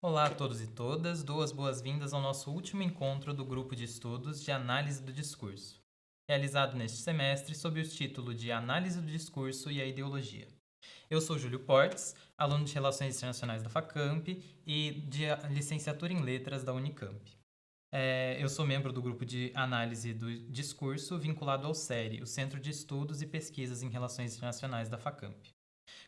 Olá a todos e todas, boas-vindas ao nosso último encontro do grupo de estudos de análise do discurso, realizado neste semestre sob o título de Análise do Discurso e a Ideologia. Eu sou Júlio Portes, aluno de Relações Internacionais da FACAMP e de licenciatura em Letras da Unicamp. Eu sou membro do grupo de análise do discurso vinculado ao CERI, o Centro de Estudos e Pesquisas em Relações Internacionais da FACAMP.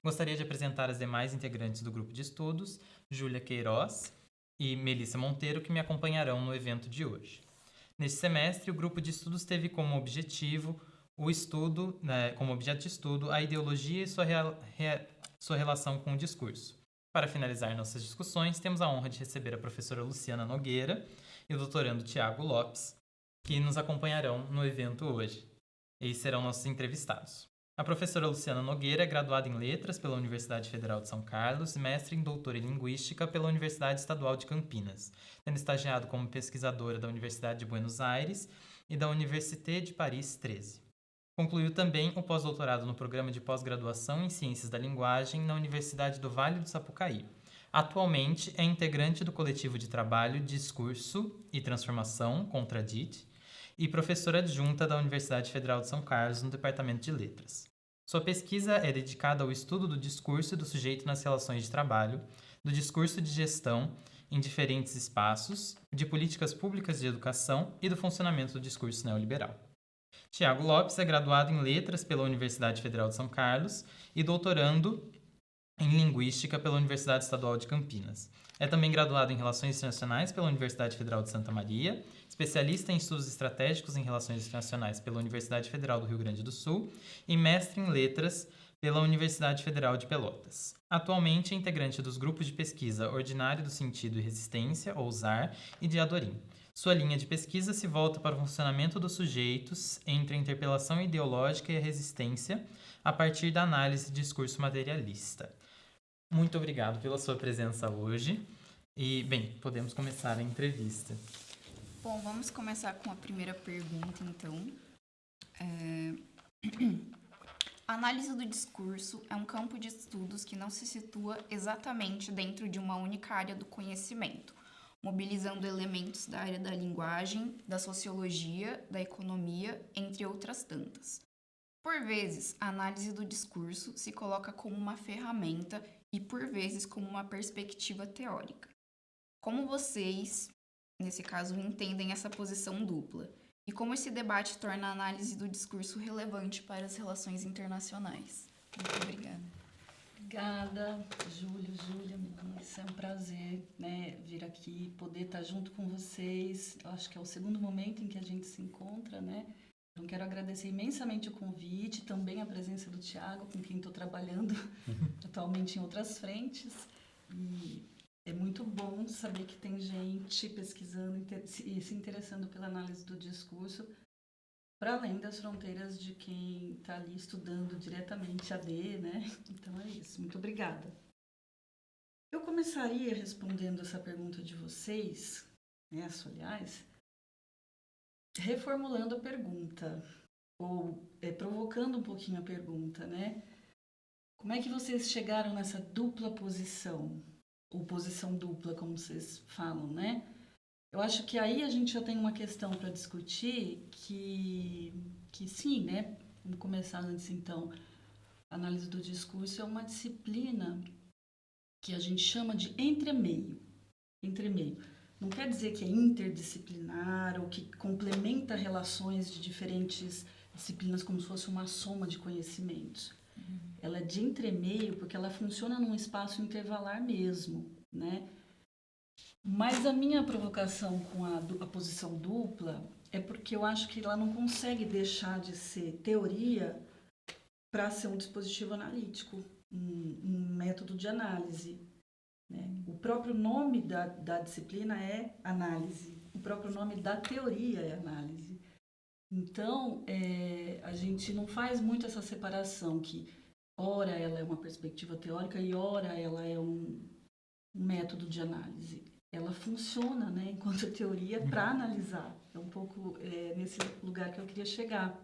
Gostaria de apresentar as demais integrantes do grupo de estudos, Júlia Queiroz e Melissa Monteiro, que me acompanharão no evento de hoje. Neste semestre, o grupo de estudos teve como objetivo o estudo, como objeto de estudo, a ideologia e sua relação com o discurso. Para finalizar nossas discussões, temos a honra de receber a professora Luciana Nogueira e o doutorando Tiago Lopes, que nos acompanharão no evento hoje e serão nossos entrevistados. A professora Luciana Nogueira é graduada em Letras pela Universidade Federal de São Carlos e mestre em Doutora em Linguística pela Universidade Estadual de Campinas, tendo estagiado como pesquisadora da Universidade de Buenos Aires e da Université de Paris 13. Concluiu também o pós-doutorado no programa de pós-graduação em Ciências da Linguagem na Universidade do Vale do Sapucaí. Atualmente é integrante do coletivo de trabalho Discurso e Transformação, Contradite, e professora adjunta da Universidade Federal de São Carlos no Departamento de Letras. Sua pesquisa é dedicada ao estudo do discurso e do sujeito nas relações de trabalho, do discurso de gestão em diferentes espaços, de políticas públicas de educação e do funcionamento do discurso neoliberal. Tiago Lopes é graduado em Letras pela Universidade Federal de São Carlos e doutorando em Linguística pela Universidade Estadual de Campinas. É também graduado em Relações Internacionais pela Universidade Federal de Santa Maria, especialista em Estudos Estratégicos em Relações Internacionais pela Universidade Federal do Rio Grande do Sul e mestre em Letras pela Universidade Federal de Pelotas. Atualmente é integrante dos grupos de pesquisa Ordinário do Sentido e Resistência, ou ZAR, e de Adorim. Sua linha de pesquisa se volta para o funcionamento dos sujeitos entre a interpelação ideológica e a resistência, a partir da análise de discurso materialista. Muito obrigado pela sua presença hoje. E, bem, podemos começar a entrevista. Bom, vamos começar com a primeira pergunta, então. A análise do discurso é um campo de estudos que não se situa exatamente dentro de uma única área do conhecimento, mobilizando elementos da área da linguagem, da sociologia, da economia, entre outras tantas. Por vezes, a análise do discurso se coloca como uma ferramenta e, por vezes, como uma perspectiva teórica. Como vocês, nesse caso, entendem essa posição dupla? E como esse debate torna a análise do discurso relevante para as relações internacionais? Muito obrigada. Obrigada, Júlia, Melissa. É um prazer, vir aqui, poder estar junto com vocês. Eu acho que é o segundo momento em que a gente se encontra, Então, quero agradecer imensamente o convite, também a presença do Tiago, com quem estou trabalhando atualmente em outras frentes. E é muito bom saber que tem gente pesquisando e se interessando pela análise do discurso, para além das fronteiras de quem está ali estudando diretamente AD, Então é isso. Muito obrigada. Eu começaria respondendo essa pergunta de vocês, aliás, reformulando a pergunta, ou provocando um pouquinho a pergunta, Como é que vocês chegaram nessa dupla posição? Ou posição dupla, como vocês falam, Eu acho que aí a gente já tem uma questão para discutir que sim, Vamos começar antes, então. A análise do discurso é uma disciplina que a gente chama de entremeio. Entremeio. Não quer dizer que é interdisciplinar ou que complementa relações de diferentes disciplinas como se fosse uma soma de conhecimentos. Ela é de entremeio porque ela funciona num espaço intervalar mesmo, Mas a minha provocação com a posição dupla é porque eu acho que ela não consegue deixar de ser teoria para ser um dispositivo analítico, um método de análise. O próprio nome da disciplina é análise, o próprio nome da teoria é análise. Então, a gente não faz muito essa separação que ora ela é uma perspectiva teórica e ora ela é um método de análise. Ela funciona, enquanto teoria para analisar. É um pouco nesse lugar que eu queria chegar.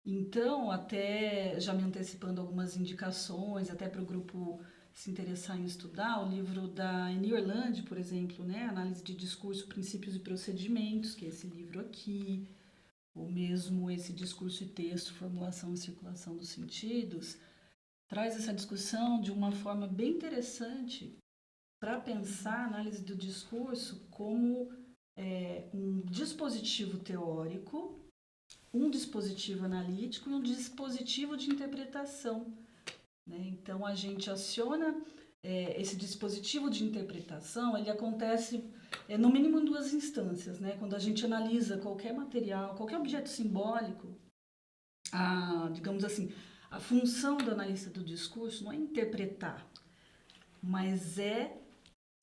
Então, até já me antecipando algumas indicações, até para o grupo se interessar em estudar, o livro da Annie Orlandi, por exemplo, né? Análise de Discurso, Princípios e Procedimentos, que é esse livro aqui, ou mesmo esse Discurso e Texto, Formulação e Circulação dos Sentidos, traz essa discussão de uma forma bem interessante para pensar a análise do discurso como um dispositivo teórico, um dispositivo analítico e um dispositivo de interpretação, né? Então, a gente aciona esse dispositivo de interpretação, ele acontece no mínimo em duas instâncias, né? Quando a gente analisa qualquer material, qualquer objeto simbólico, digamos assim, a função do analista do discurso não é interpretar, mas é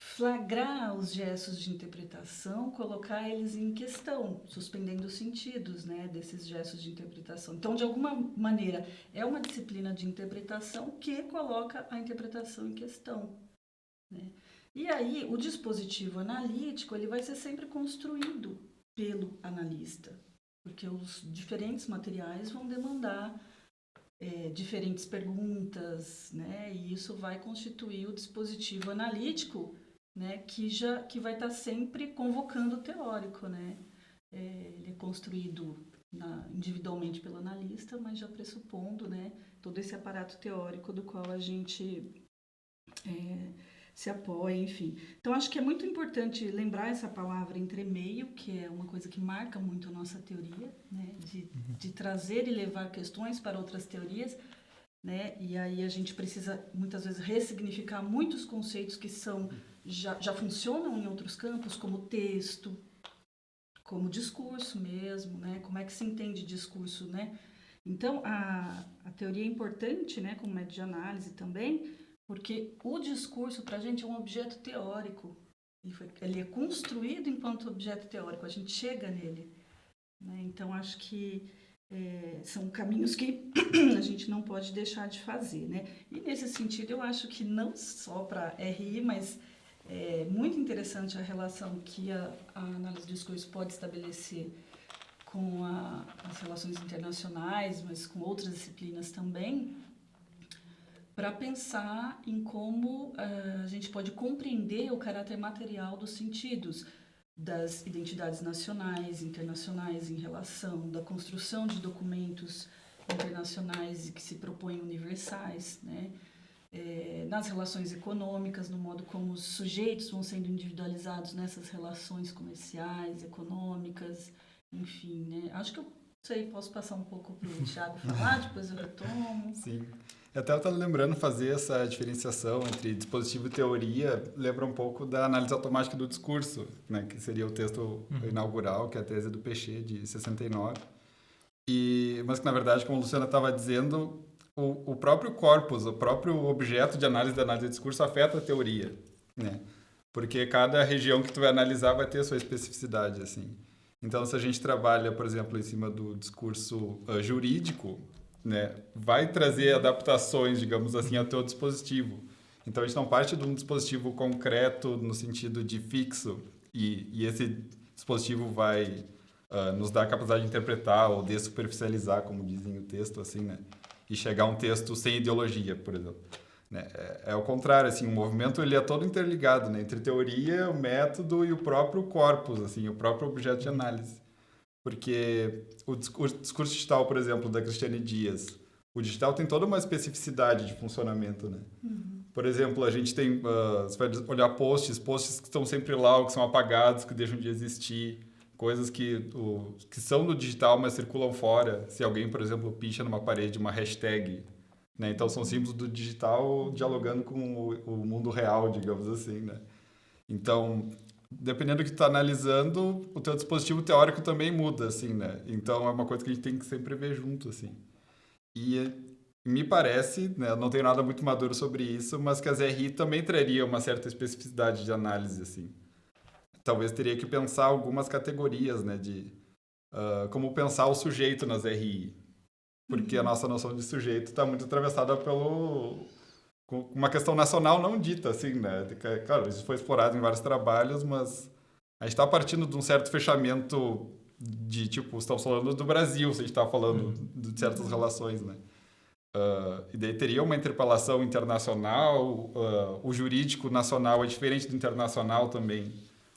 flagrar os gestos de interpretação, colocar eles em questão, suspendendo os sentidos, né, desses gestos de interpretação. Então, de alguma maneira, é uma disciplina de interpretação que coloca a interpretação em questão, né? E aí, o dispositivo analítico ele vai ser sempre construído pelo analista, porque os diferentes materiais vão demandar diferentes perguntas, né? E isso vai constituir o dispositivo analítico, né? Que vai estar sempre convocando o teórico, né? Ele é construído individualmente pelo analista, mas já pressupondo, né, todo esse aparato teórico do qual a gente se apoia, enfim. Então, acho que é muito importante lembrar essa palavra entremeio, que é uma coisa que marca muito a nossa teoria, né, de trazer e levar questões para outras teorias, né, e aí a gente precisa, muitas vezes, ressignificar muitos conceitos que já funcionam em outros campos, como texto, como discurso mesmo, né, como é que se entende discurso, né. Então, a teoria é importante, né, como método de análise também, porque o discurso, para a gente, é um objeto teórico. Ele é construído enquanto objeto teórico, a gente chega nele, né? Então, acho que são caminhos que a gente não pode deixar de fazer, né? E, nesse sentido, eu acho que não só para RI, mas é muito interessante a relação que a análise do discurso pode estabelecer com as relações internacionais, mas com outras disciplinas também, para pensar em como a gente pode compreender o caráter material dos sentidos, das identidades nacionais, internacionais em relação, da construção de documentos internacionais que se propõem universais, né? Nas relações econômicas, no modo como os sujeitos vão sendo individualizados nessas relações comerciais, econômicas, enfim, né? Acho que posso passar um pouco para o Thiago falar, depois eu retomo. Sim. Eu até estava lembrando fazer essa diferenciação entre dispositivo e teoria, lembra um pouco da análise automática do discurso, né, que seria o texto inaugural, que é a tese do Pechet, de 69. Mas que, na verdade, como a Luciana estava dizendo, o próprio corpus, o próprio objeto de análise da análise do discurso afeta a teoria, né? Porque cada região que tu vai analisar vai ter a sua especificidade, assim. Então, se a gente trabalha, por exemplo, em cima do discurso jurídico, né, vai trazer adaptações, digamos assim, ao teu dispositivo. Então, a gente não parte de um dispositivo concreto no sentido de fixo e esse dispositivo vai nos dar a capacidade de interpretar ou dessuperficializar, como dizem o texto, assim, né, e chegar a um texto sem ideologia, por exemplo. Né? É o contrário, assim, o movimento ele é todo interligado, né, entre teoria, o método e o próprio corpus, assim, o próprio objeto de análise. Porque o discurso digital, por exemplo, da Cristiane Dias, o digital tem toda uma especificidade de funcionamento, né? Uhum. Por exemplo, a gente tem, você vai olhar posts que estão sempre lá, ou que são apagados, que deixam de existir, coisas que são do digital, mas circulam fora. Se alguém, por exemplo, picha numa parede uma hashtag, né? Então, são símbolos do digital dialogando com o mundo real, digamos assim, né? Então, dependendo do que tu tá analisando, o teu dispositivo teórico também muda, assim, né? Então, é uma coisa que a gente tem que sempre ver junto, assim. E me parece, né, eu não tenho nada muito maduro sobre isso, mas que as RI também trariam uma certa especificidade de análise, assim. Talvez teria que pensar algumas categorias, né, de como pensar o sujeito nas RI. Porque a nossa noção de sujeito está muito atravessada com uma questão nacional não dita, assim, né? Claro, isso foi explorado em vários trabalhos, mas a gente está partindo de um certo fechamento de, tipo, estamos falando do Brasil, se a gente está falando de certas relações, né? E daí teria uma interpelação internacional, o jurídico nacional é diferente do internacional também.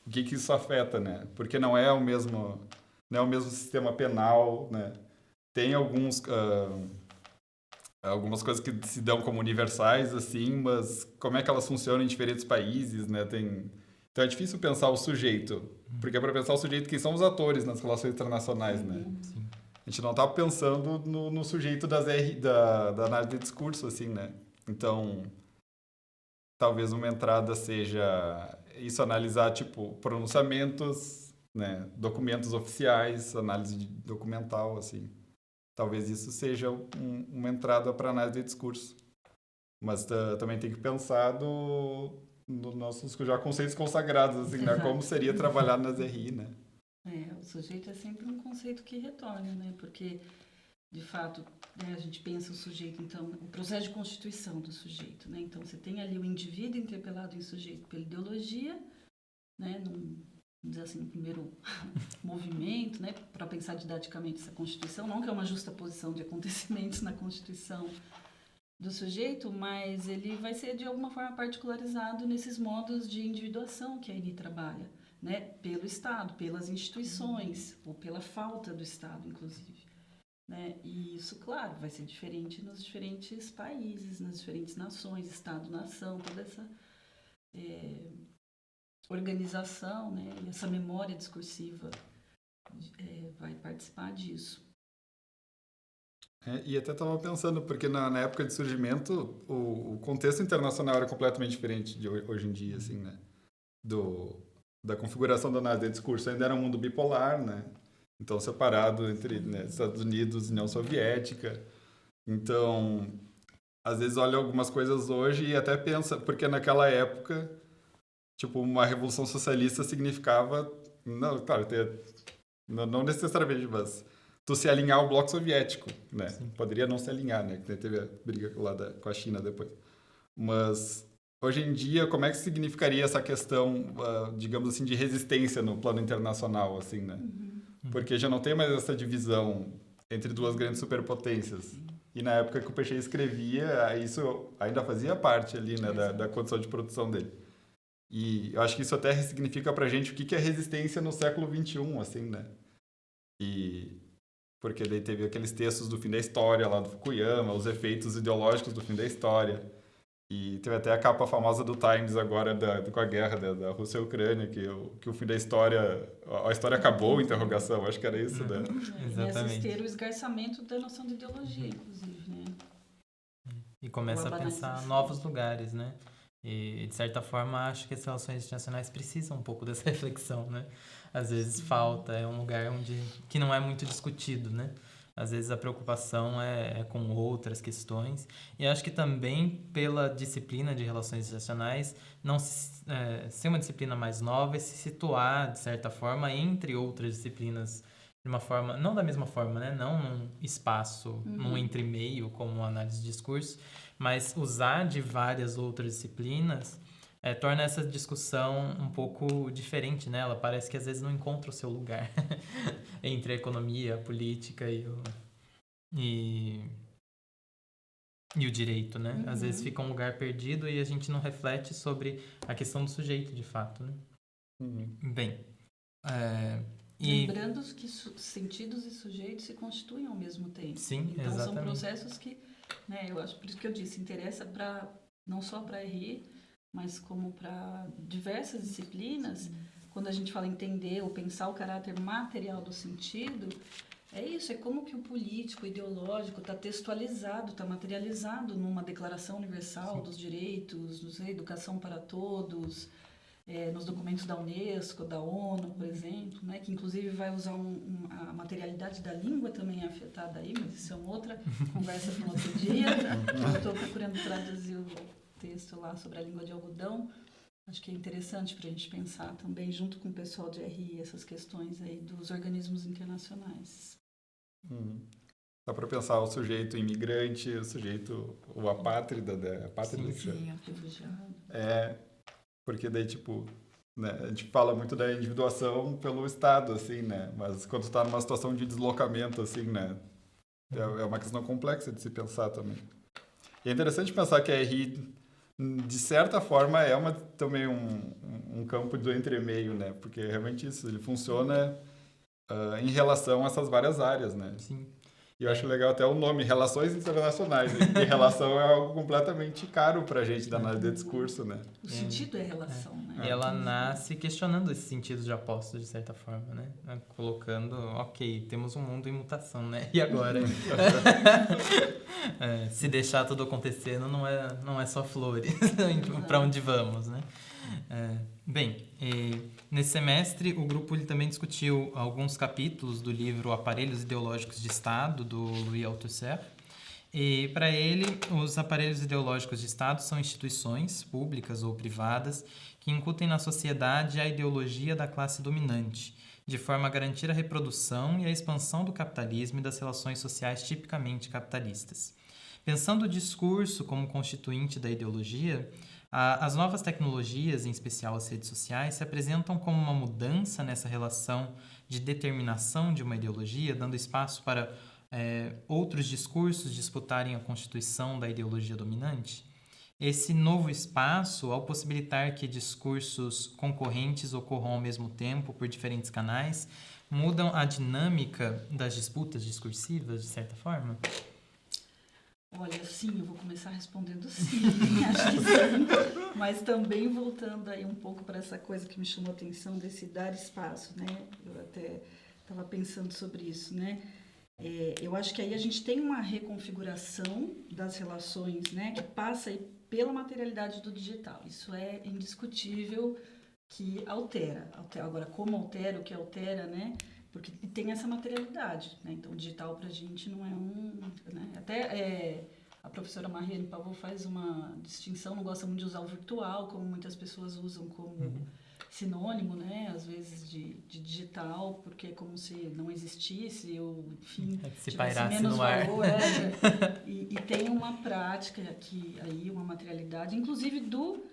O que isso afeta, né? Porque não é o mesmo sistema penal, né? Tem algumas coisas que se dão como universais, assim, mas como é que elas funcionam em diferentes países, né? Então é difícil pensar o sujeito, porque para pensar o sujeito, quem são os atores nas relações internacionais, né? Sim. A gente não está pensando no sujeito da análise de discurso, assim, né? Então, talvez uma entrada seja isso, analisar, tipo, pronunciamentos, né? Documentos oficiais, análise documental, assim. Talvez isso seja uma entrada para análise de discurso. Mas também tem que pensar nos nossos já conceitos consagrados, assim, né? Como seria trabalhar nas RI, né? O sujeito é sempre um conceito que retorna, né? Porque, de fato, a gente pensa o sujeito, então, o processo de constituição do sujeito, né? Então, você tem ali o indivíduo interpelado em sujeito pela ideologia, né? Vamos dizer assim, no primeiro movimento, né? Para pensar didaticamente essa Constituição, não que é uma justaposição de acontecimentos na Constituição do sujeito, mas ele vai ser, de alguma forma, particularizado nesses modos de individuação que a ENI trabalha, né, pelo Estado, pelas instituições, ou pela falta do Estado, inclusive. Né? E isso, claro, vai ser diferente nos diferentes países, nas diferentes nações, Estado, nação, toda essa organização, né, e essa memória discursiva vai participar disso. E até estava pensando, porque na época de surgimento, o contexto internacional era completamente diferente de hoje em dia, assim, né? Da configuração da análise de discurso. Ainda era um mundo bipolar, né? Então, separado entre, né, Estados Unidos e União Soviética. Então, às vezes olha algumas coisas hoje e até pensa, porque naquela época, tipo, uma revolução socialista significava, não, claro, não necessariamente, mas tu se alinhar ao bloco soviético, né? Sim. Poderia não se alinhar, né? Que teve a briga lá com a China depois. Mas hoje em dia, como é que significaria essa questão, digamos assim, de resistência no plano internacional, assim, né? Porque já não tem mais essa divisão entre duas grandes superpotências. E na época que o Peixe escrevia, isso ainda fazia parte ali, né, da condição de produção dele. E eu acho que isso até ressignifica pra gente o que é resistência no século XXI, assim, né? Porque daí teve aqueles textos do fim da história lá do Fukuyama, os efeitos ideológicos do fim da história. E teve até a capa famosa do Times agora com a guerra da Rússia e a Ucrânia, que o fim da história, a história acabou, interrogação, acho que era isso, né? E assistir o esgarçamento da noção de ideologia, inclusive, né? E começa a pensar novos lugares, né? E, de certa forma, acho que as relações internacionais precisam um pouco dessa reflexão, né? Às vezes falta, é um lugar que não é muito discutido, né? Às vezes a preocupação é com outras questões. E acho que também pela disciplina de relações internacionais, não ser uma disciplina mais nova e se situar, de certa forma, entre outras disciplinas de uma forma, não da mesma forma, né? Não num espaço, num entre-meio, como análise de discurso, mas usar de várias outras disciplinas torna essa discussão um pouco diferente, né? Ela parece que às vezes não encontra o seu lugar entre a economia, a política e o direito, né? Às vezes fica um lugar perdido e a gente não reflete sobre a questão do sujeito, de fato, né? Bem, lembrando que sentidos e sujeitos se constituem ao mesmo tempo. Sim, então, exatamente. são processos que, né, eu acho, por isso que eu disse, interessa não só para a RI, mas como para diversas disciplinas. Quando a gente fala entender ou pensar o caráter material do sentido, é isso, é como que o político, o ideológico está textualizado, está materializado numa Declaração Universal dos Direitos, educação para todos, nos documentos da Unesco, da ONU, por exemplo, né, que inclusive vai usar a materialidade da língua também é afetada aí, mas isso é uma outra conversa para um outro dia. Eu estou procurando traduzir o texto lá sobre a língua de algodão. Acho que é interessante para a gente pensar também, junto com o pessoal de RI, essas questões aí dos organismos internacionais. Dá para pensar o sujeito imigrante, o sujeito, o apátrida, né? Apátrida, sim, refugiado. Porque daí, tipo, né, a gente fala muito da individuação pelo Estado, assim, né? Mas quando tu tá numa situação de deslocamento, assim, né? É uma questão complexa de se pensar também. E é interessante pensar que a RI, de certa forma, é também um campo do entremeio, né? Porque é realmente isso, ele funciona em relação a essas várias áreas, né? Sim. E eu acho legal até o nome, Relações Internacionais, né? Porque relação é algo completamente caro pra gente da análise de discurso, né? O sentido é relação, né? E ela nasce questionando esse sentido de aposto, de certa forma, né? Colocando, ok, temos um mundo em mutação, né? E agora? Se deixar tudo acontecendo, não é só flores para onde vamos, né? Bem, nesse semestre o grupo ele também discutiu alguns capítulos do livro Aparelhos Ideológicos de Estado, do Louis Althusser. E para ele, os aparelhos ideológicos de Estado são instituições públicas ou privadas que incutem na sociedade a ideologia da classe dominante, de forma a garantir a reprodução e a expansão do capitalismo e das relações sociais tipicamente capitalistas. Pensando o discurso como constituinte da ideologia, as novas tecnologias, em especial as redes sociais, se apresentam como uma mudança nessa relação de determinação de uma ideologia, dando espaço para outros discursos disputarem a constituição da ideologia dominante. Esse novo espaço, ao possibilitar que discursos concorrentes ocorram ao mesmo tempo por diferentes canais, mudam a dinâmica das disputas discursivas, de certa forma? Olha, sim, eu vou começar respondendo sim, acho que sim, mas também voltando aí um pouco para essa coisa que me chamou a atenção desse dar espaço, né? Eu até estava pensando sobre isso, né? Eu acho que aí a gente tem uma reconfiguração das relações, né, que passa aí pela materialidade do digital. Isso é indiscutível que altera. Agora, como altera, o que altera, né? Porque tem essa materialidade, né? Então, o digital para a gente não é né? Até a professora Mariane Pavot faz uma distinção, não gosta muito de usar o virtual, como muitas pessoas usam como sinônimo, né? Às vezes de digital, porque é como se não existisse, ou, enfim, se tivesse menos no ar. valor. E tem uma prática aqui, aí, uma materialidade, inclusive do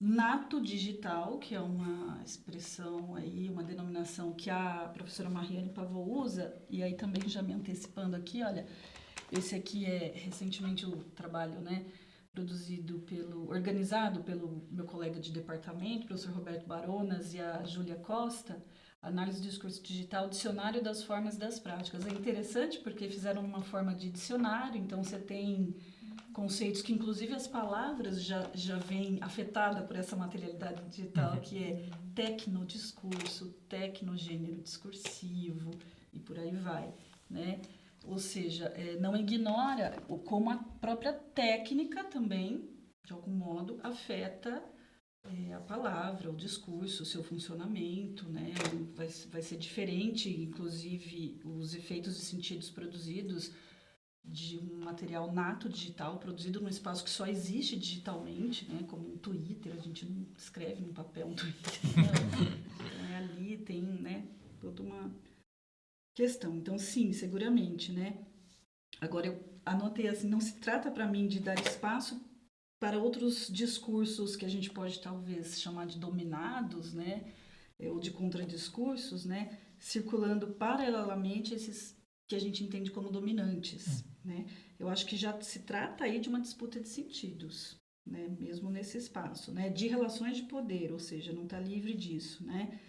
nato digital, que é uma expressão aí, uma denominação que a professora Mariane Pavot usa, e aí também já me antecipando aqui, olha, esse aqui é recentemente o trabalho, né, organizado pelo meu colega de departamento, o professor Roberto Baronas e a Júlia Costa, Análise do Discurso Digital, Dicionário das Formas e das Práticas. É interessante porque fizeram uma forma de dicionário, então você tem conceitos que, inclusive, as palavras já vêm afetadas por essa materialidade digital, que é tecnodiscurso, tecnogênero discursivo, e por aí vai, né? Ou seja, não ignora como a própria técnica também, de algum modo, afeta a palavra, o discurso, o seu funcionamento, né? Vai ser diferente, inclusive, os efeitos e sentidos produzidos de um material nato digital, produzido num espaço que só existe digitalmente, né? Como um Twitter, a gente não escreve no papel um Twitter. Então, ali tem, né, toda uma questão. Então, sim, seguramente, né? Agora, eu anotei assim, não se trata para mim de dar espaço para outros discursos que a gente pode talvez chamar de dominados, né? Ou de contradiscursos, né? Circulando paralelamente esses que a gente entende como dominantes, né? Eu acho que já se trata aí de uma disputa de sentidos, né? Mesmo nesse espaço, né? De relações de poder, ou seja, não está livre disso, né?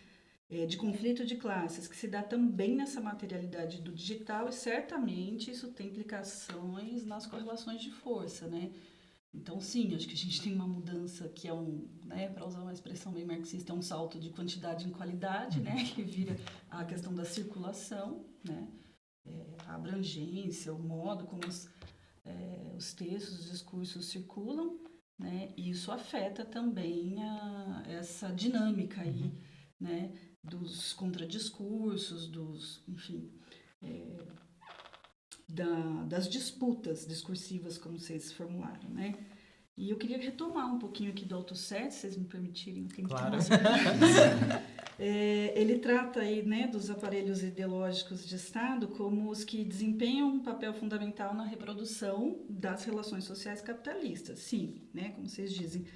De conflito de classes, que se dá também nessa materialidade do digital, e certamente isso tem implicações nas correlações de força, né? Então, sim, acho que a gente tem uma mudança que é né, para usar uma expressão bem marxista, é um salto de quantidade em qualidade, né? Que vira a questão da circulação, né? A abrangência, o modo como os textos, os discursos circulam, né? E isso afeta também essa dinâmica aí, né? Dos contradiscursos, enfim, das disputas discursivas, como vocês formularam, né? E eu queria retomar um pouquinho aqui do Althusser, se vocês me permitirem. Claro. Ele trata aí, né, dos aparelhos ideológicos de Estado como os que desempenham um papel fundamental na reprodução das relações sociais capitalistas. Sim, né, como vocês dizem.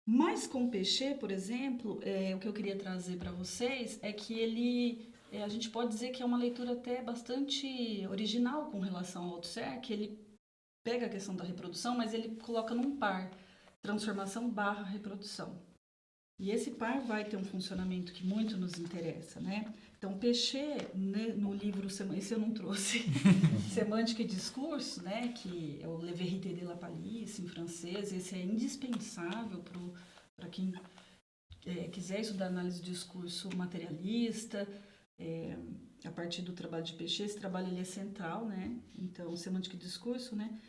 Mas com Pechet, por exemplo, o que eu queria trazer para vocês é que ele a gente pode dizer que é uma leitura até bastante original com relação ao Althusser, que ele pega a questão da reprodução, mas ele coloca num par, transformação barra reprodução. E esse par vai ter um funcionamento que muito nos interessa, né? Então, Péchet, né, no livro, esse eu não trouxe, Semântica e Discurso, né, que é o Le Vérité de la Palisse, em francês, esse é indispensável para quem quiser estudar análise do discurso materialista, a partir do trabalho de Péchet. Esse trabalho ele é central, né? Então, Semântica e Discurso, né?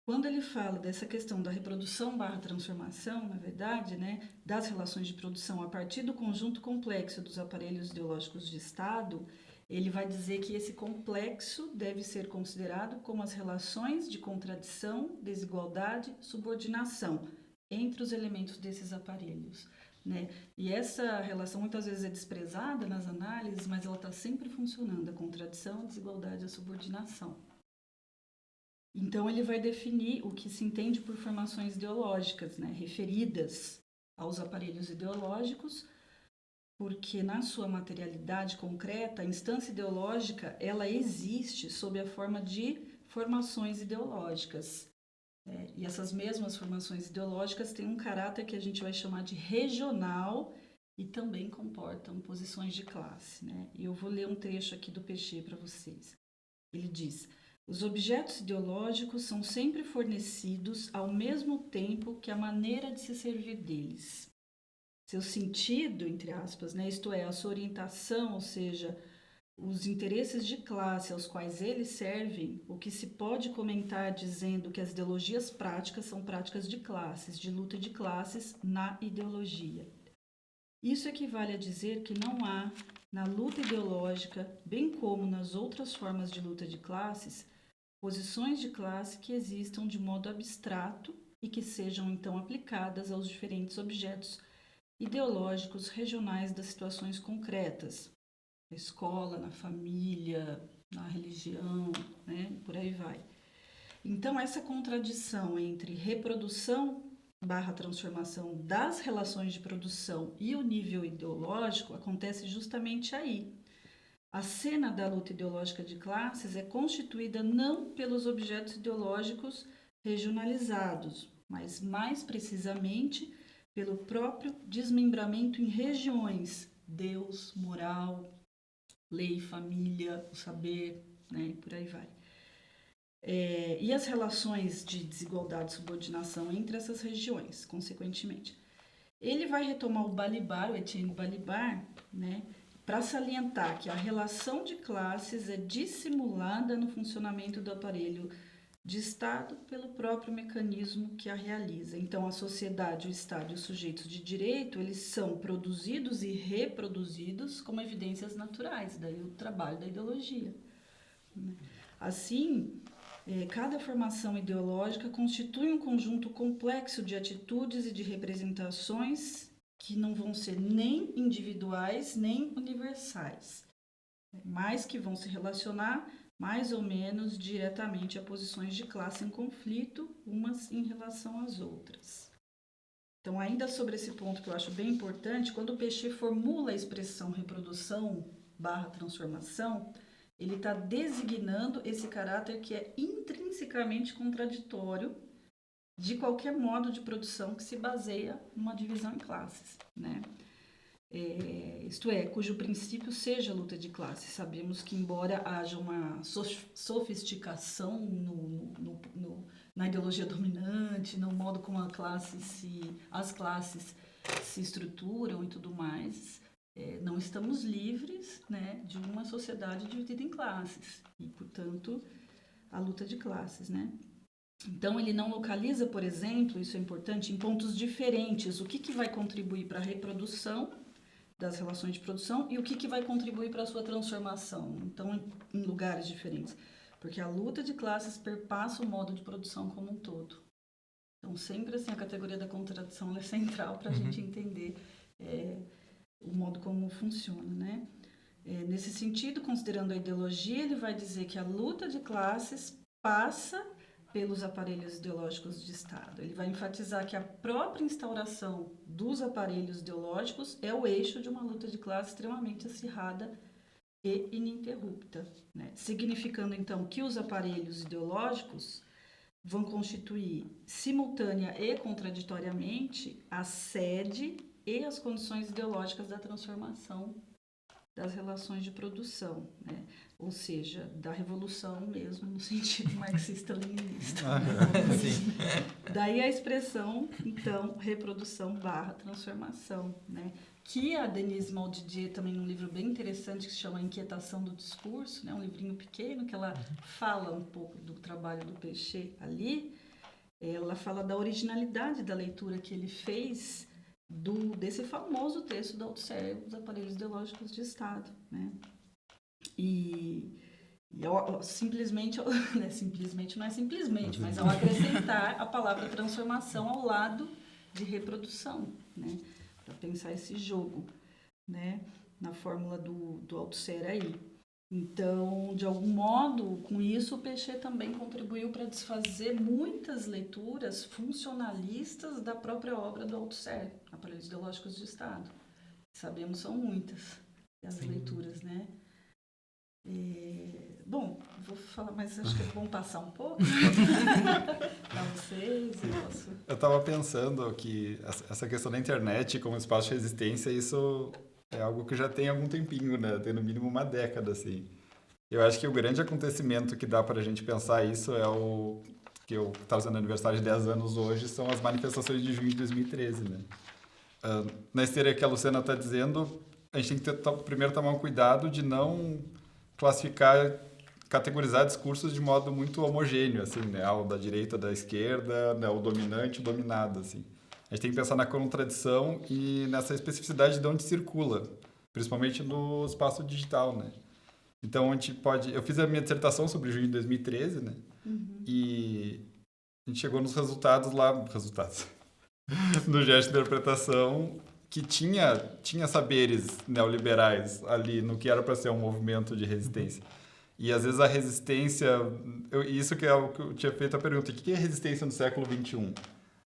Quando ele fala dessa questão da reprodução barra transformação, na verdade, né, das relações de produção a partir do conjunto complexo dos aparelhos ideológicos de Estado, ele vai dizer que esse complexo deve ser considerado como as relações de contradição, desigualdade, subordinação entre os elementos desses aparelhos, né? E essa relação muitas vezes é desprezada nas análises, mas ela está sempre funcionando, a contradição, a desigualdade, a subordinação. Então, ele vai definir o que se entende por formações ideológicas, né, referidas aos aparelhos ideológicos, porque na sua materialidade concreta, a instância ideológica, ela existe sob a forma de formações ideológicas. E essas mesmas formações ideológicas têm um caráter que a gente vai chamar de regional e também comportam posições de classe, né? E eu vou ler um trecho aqui do Péchet para vocês. Ele diz: os objetos ideológicos são sempre fornecidos ao mesmo tempo que a maneira de se servir deles. Seu sentido, entre aspas, né, isto é, a sua orientação, ou seja, os interesses de classe aos quais eles servem, o que se pode comentar dizendo que as ideologias práticas são práticas de classes, de luta de classes na ideologia. Isso equivale a dizer que não há, na luta ideológica, bem como nas outras formas de luta de classes, posições de classe que existam de modo abstrato e que sejam então aplicadas aos diferentes objetos ideológicos regionais das situações concretas, na escola, na família, na religião, né? Por aí vai. Então, essa contradição entre reprodução barra transformação das relações de produção e o nível ideológico acontece justamente aí. A cena da luta ideológica de classes é constituída não pelos objetos ideológicos regionalizados, mas mais precisamente pelo próprio desmembramento em regiões, Deus, moral, lei, família, o saber, né, e por aí vai. E as relações de desigualdade e subordinação entre essas regiões, consequentemente. Ele vai retomar o Balibar, o Etienne Balibar, né, para salientar que a relação de classes é dissimulada no funcionamento do aparelho de Estado pelo próprio mecanismo que a realiza. Então, a sociedade, o Estado e os sujeitos de direito, eles são produzidos e reproduzidos como evidências naturais, daí o trabalho da ideologia. Assim, cada formação ideológica constitui um conjunto complexo de atitudes e de representações que não vão ser nem individuais nem universais, mas que vão se relacionar mais ou menos diretamente a posições de classe em conflito, umas em relação às outras. Então, ainda sobre esse ponto que eu acho bem importante, quando o Péchet formula a expressão reprodução barra transformação, ele está designando esse caráter que é intrinsecamente contraditório de qualquer modo de produção que se baseia numa divisão em classes, né? Isto é, cujo princípio seja a luta de classes. Sabemos que, embora haja uma sofisticação na ideologia dominante, no modo como as classes se estruturam e tudo mais, não estamos livres, né, de uma sociedade dividida em classes e, portanto, a luta de classes, né? Então, ele não localiza, por exemplo, isso é importante, em pontos diferentes, o que vai contribuir para a reprodução das relações de produção e o que vai contribuir para a sua transformação, então, em lugares diferentes. Porque a luta de classes perpassa o modo de produção como um todo. Então, sempre assim, a categoria da contradição é central para a gente entender o modo como funciona, né? Nesse sentido, considerando a ideologia, ele vai dizer que a luta de classes passa pelos aparelhos ideológicos de Estado. Ele vai enfatizar que a própria instauração dos aparelhos ideológicos é o eixo de uma luta de classe extremamente acirrada e ininterrupta, né? Significando, então, que os aparelhos ideológicos vão constituir, simultânea e contraditoriamente, a sede e as condições ideológicas da transformação das relações de produção, né? Ou seja, da revolução mesmo, no sentido marxista-leninista. Né? Sim. Daí a expressão, então, reprodução/transformação, né? Que a Denise Maldidier, também num livro bem interessante que se chama Inquietação do Discurso, né? Um livrinho pequeno que ela fala um pouco do trabalho do Péchet ali, ela fala da originalidade da leitura que ele fez desse famoso texto da Althusser, Os Aparelhos Ideológicos de Estado, né? Simplesmente, né? Simplesmente não é simplesmente, mas ao acrescentar a palavra transformação ao lado de reprodução, né? Para pensar esse jogo, né? Na fórmula do Althusser aí. Então, de algum modo, com isso, o Péchet também contribuiu para desfazer muitas leituras funcionalistas da própria obra do Althusser, Aparelhos Ideológicos de Estado. Sabemos, são muitas as Sim. leituras, né? Bom, vou falar, mas acho que é bom passar um pouco para vocês. Eu estava pensando que essa questão da internet como espaço de resistência, isso é algo que já tem algum tempinho, né? Tem no mínimo uma década, assim. Eu acho que o grande acontecimento que dá para a gente pensar isso é o que eu estava fazendo aniversário de 10 anos hoje, são as manifestações de junho de 2013, né? Na esteira que a Luciana está dizendo, a gente tem que primeiro tomar um cuidado de não categorizar discursos de modo muito homogêneo, assim, né? O da direita, da esquerda, né? O dominante, o dominado, assim. A gente tem que pensar na contradição e nessa especificidade de onde circula, principalmente no espaço digital, né? Então, a gente pode... Eu fiz a minha dissertação sobre junho de 2013, né? E a gente chegou nos resultados lá... no gesto de interpretação, que tinha saberes neoliberais ali no que era para ser um movimento de resistência. E, às vezes, a resistência... Isso que é o que eu tinha feito a pergunta. O que é resistência no século XXI?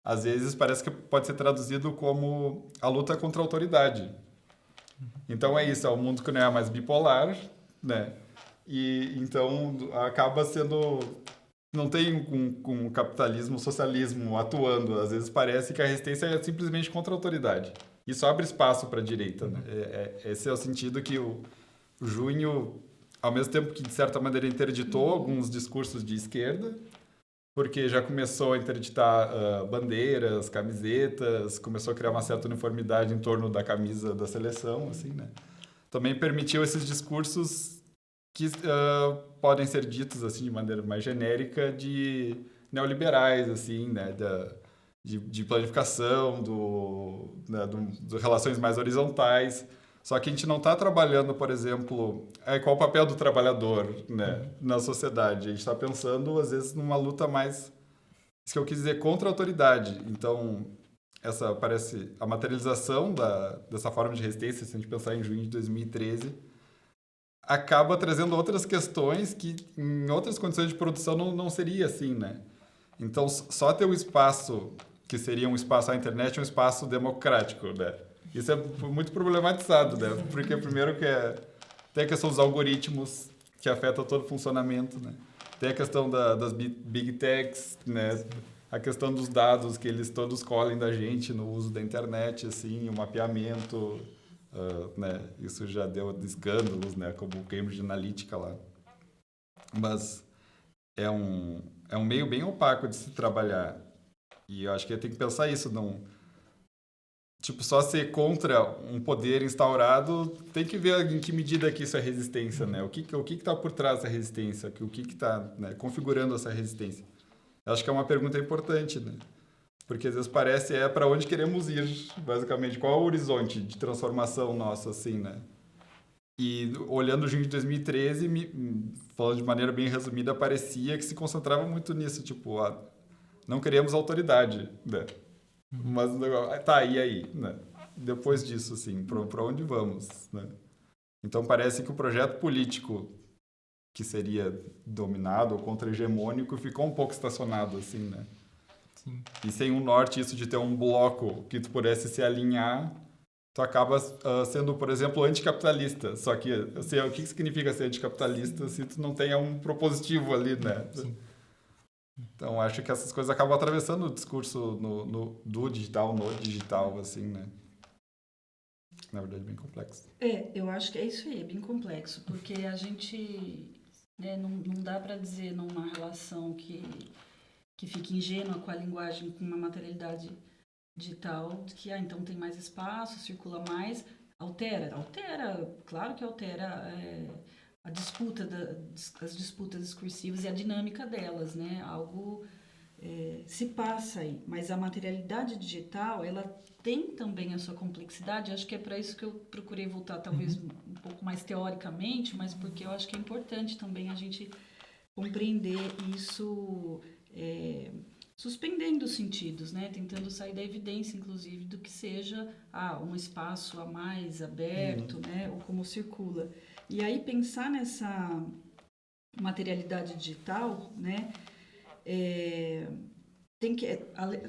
Às vezes, parece que pode ser traduzido como a luta contra a autoridade. Então, é isso. É um mundo que não é mais bipolar, né? E, então, acaba sendo... Não tem com o capitalismo, o socialismo atuando. Às vezes, parece que a resistência é simplesmente contra a autoridade. Isso abre espaço para a direita, né? Esse é o sentido que o junho, ao mesmo tempo que, de certa maneira, interditou alguns discursos de esquerda, porque já começou a interditar bandeiras, camisetas, começou a criar uma certa uniformidade em torno da camisa da seleção, assim, né? Também permitiu esses discursos que podem ser ditos, assim, de maneira mais genérica, de neoliberais, assim, né? De planificação, de relações mais horizontais. Só que a gente não está trabalhando, por exemplo, qual o papel do trabalhador, né, na sociedade. A gente está pensando, às vezes, numa luta mais, isso que eu quis dizer, contra a autoridade. Então, essa parece a materialização dessa forma de resistência, se a gente pensar em junho de 2013, acaba trazendo outras questões que, em outras condições de produção, não seria assim, né? Então, só ter um espaço, que seria um espaço à internet, é um espaço democrático, né? Isso é muito problematizado, né? Porque, primeiro, tem a questão dos algoritmos, que afetam todo o funcionamento, né? Tem a questão das big techs, né? A questão dos dados que eles todos colhem da gente no uso da internet, assim, o mapeamento, né? Isso já deu escândalos, né? Como o Cambridge Analytica lá. Mas é um meio bem opaco de se trabalhar. E eu acho que tem que pensar isso, não... Tipo, só ser contra um poder instaurado, tem que ver em que medida que isso é resistência, né? O que está por trás dessa resistência? O que está, né, configurando essa resistência? Eu acho que é uma pergunta importante, né? Porque às vezes parece para onde queremos ir, basicamente. Qual é o horizonte de transformação nosso, assim, né? E olhando o junho de 2013, falando de maneira bem resumida, parecia que se concentrava muito nisso, tipo, não queremos autoridade, né? Mas, tá, e aí, né? Depois disso, assim, para onde vamos, né? Então, parece que o projeto político, que seria dominado ou contra-hegemônico, ficou um pouco estacionado, assim, né? Sim. E sem um norte, isso de ter um bloco que tu pudesse se alinhar tu acaba sendo, por exemplo, anticapitalista. Só que assim, o que significa ser anticapitalista se tu não tem um propositivo ali, né? Sim. Então, acho que essas coisas acabam atravessando o discurso do digital, no digital, assim, né? Na verdade, bem complexo. Eu acho que é isso aí, é bem complexo, porque a gente, né, não dá para dizer numa relação que fique ingênua com a linguagem, com uma materialidade digital, que então tem mais espaço, circula mais, altera, claro que altera a disputa, as disputas discursivas e a dinâmica delas, né? Algo se passa aí, mas a materialidade digital, ela tem também a sua complexidade, acho que é para isso que eu procurei voltar talvez um pouco mais teoricamente, mas porque eu acho que é importante também a gente compreender isso suspendendo os sentidos, né? Tentando sair da evidência, inclusive, do que seja um espaço a mais aberto, né? Ou como circula. E aí pensar nessa materialidade digital, né? Tem que,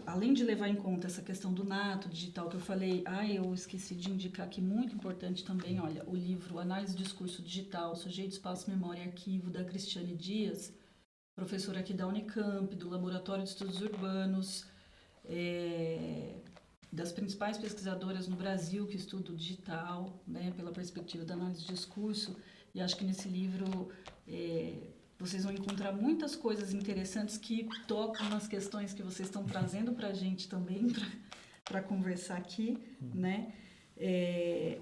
além de levar em conta essa questão do nato digital que eu falei, eu esqueci de indicar aqui, muito importante também, olha, o livro Análise do Discurso Digital, Sujeito, Espaço, Memória e Arquivo, da Cristiane Dias, professora aqui da Unicamp, do Laboratório de Estudos Urbanos, das principais pesquisadoras no Brasil que estudam o digital, né, pela perspectiva da análise de discurso, e acho que nesse livro vocês vão encontrar muitas coisas interessantes que tocam nas questões que vocês estão trazendo para a gente também, para conversar aqui, né?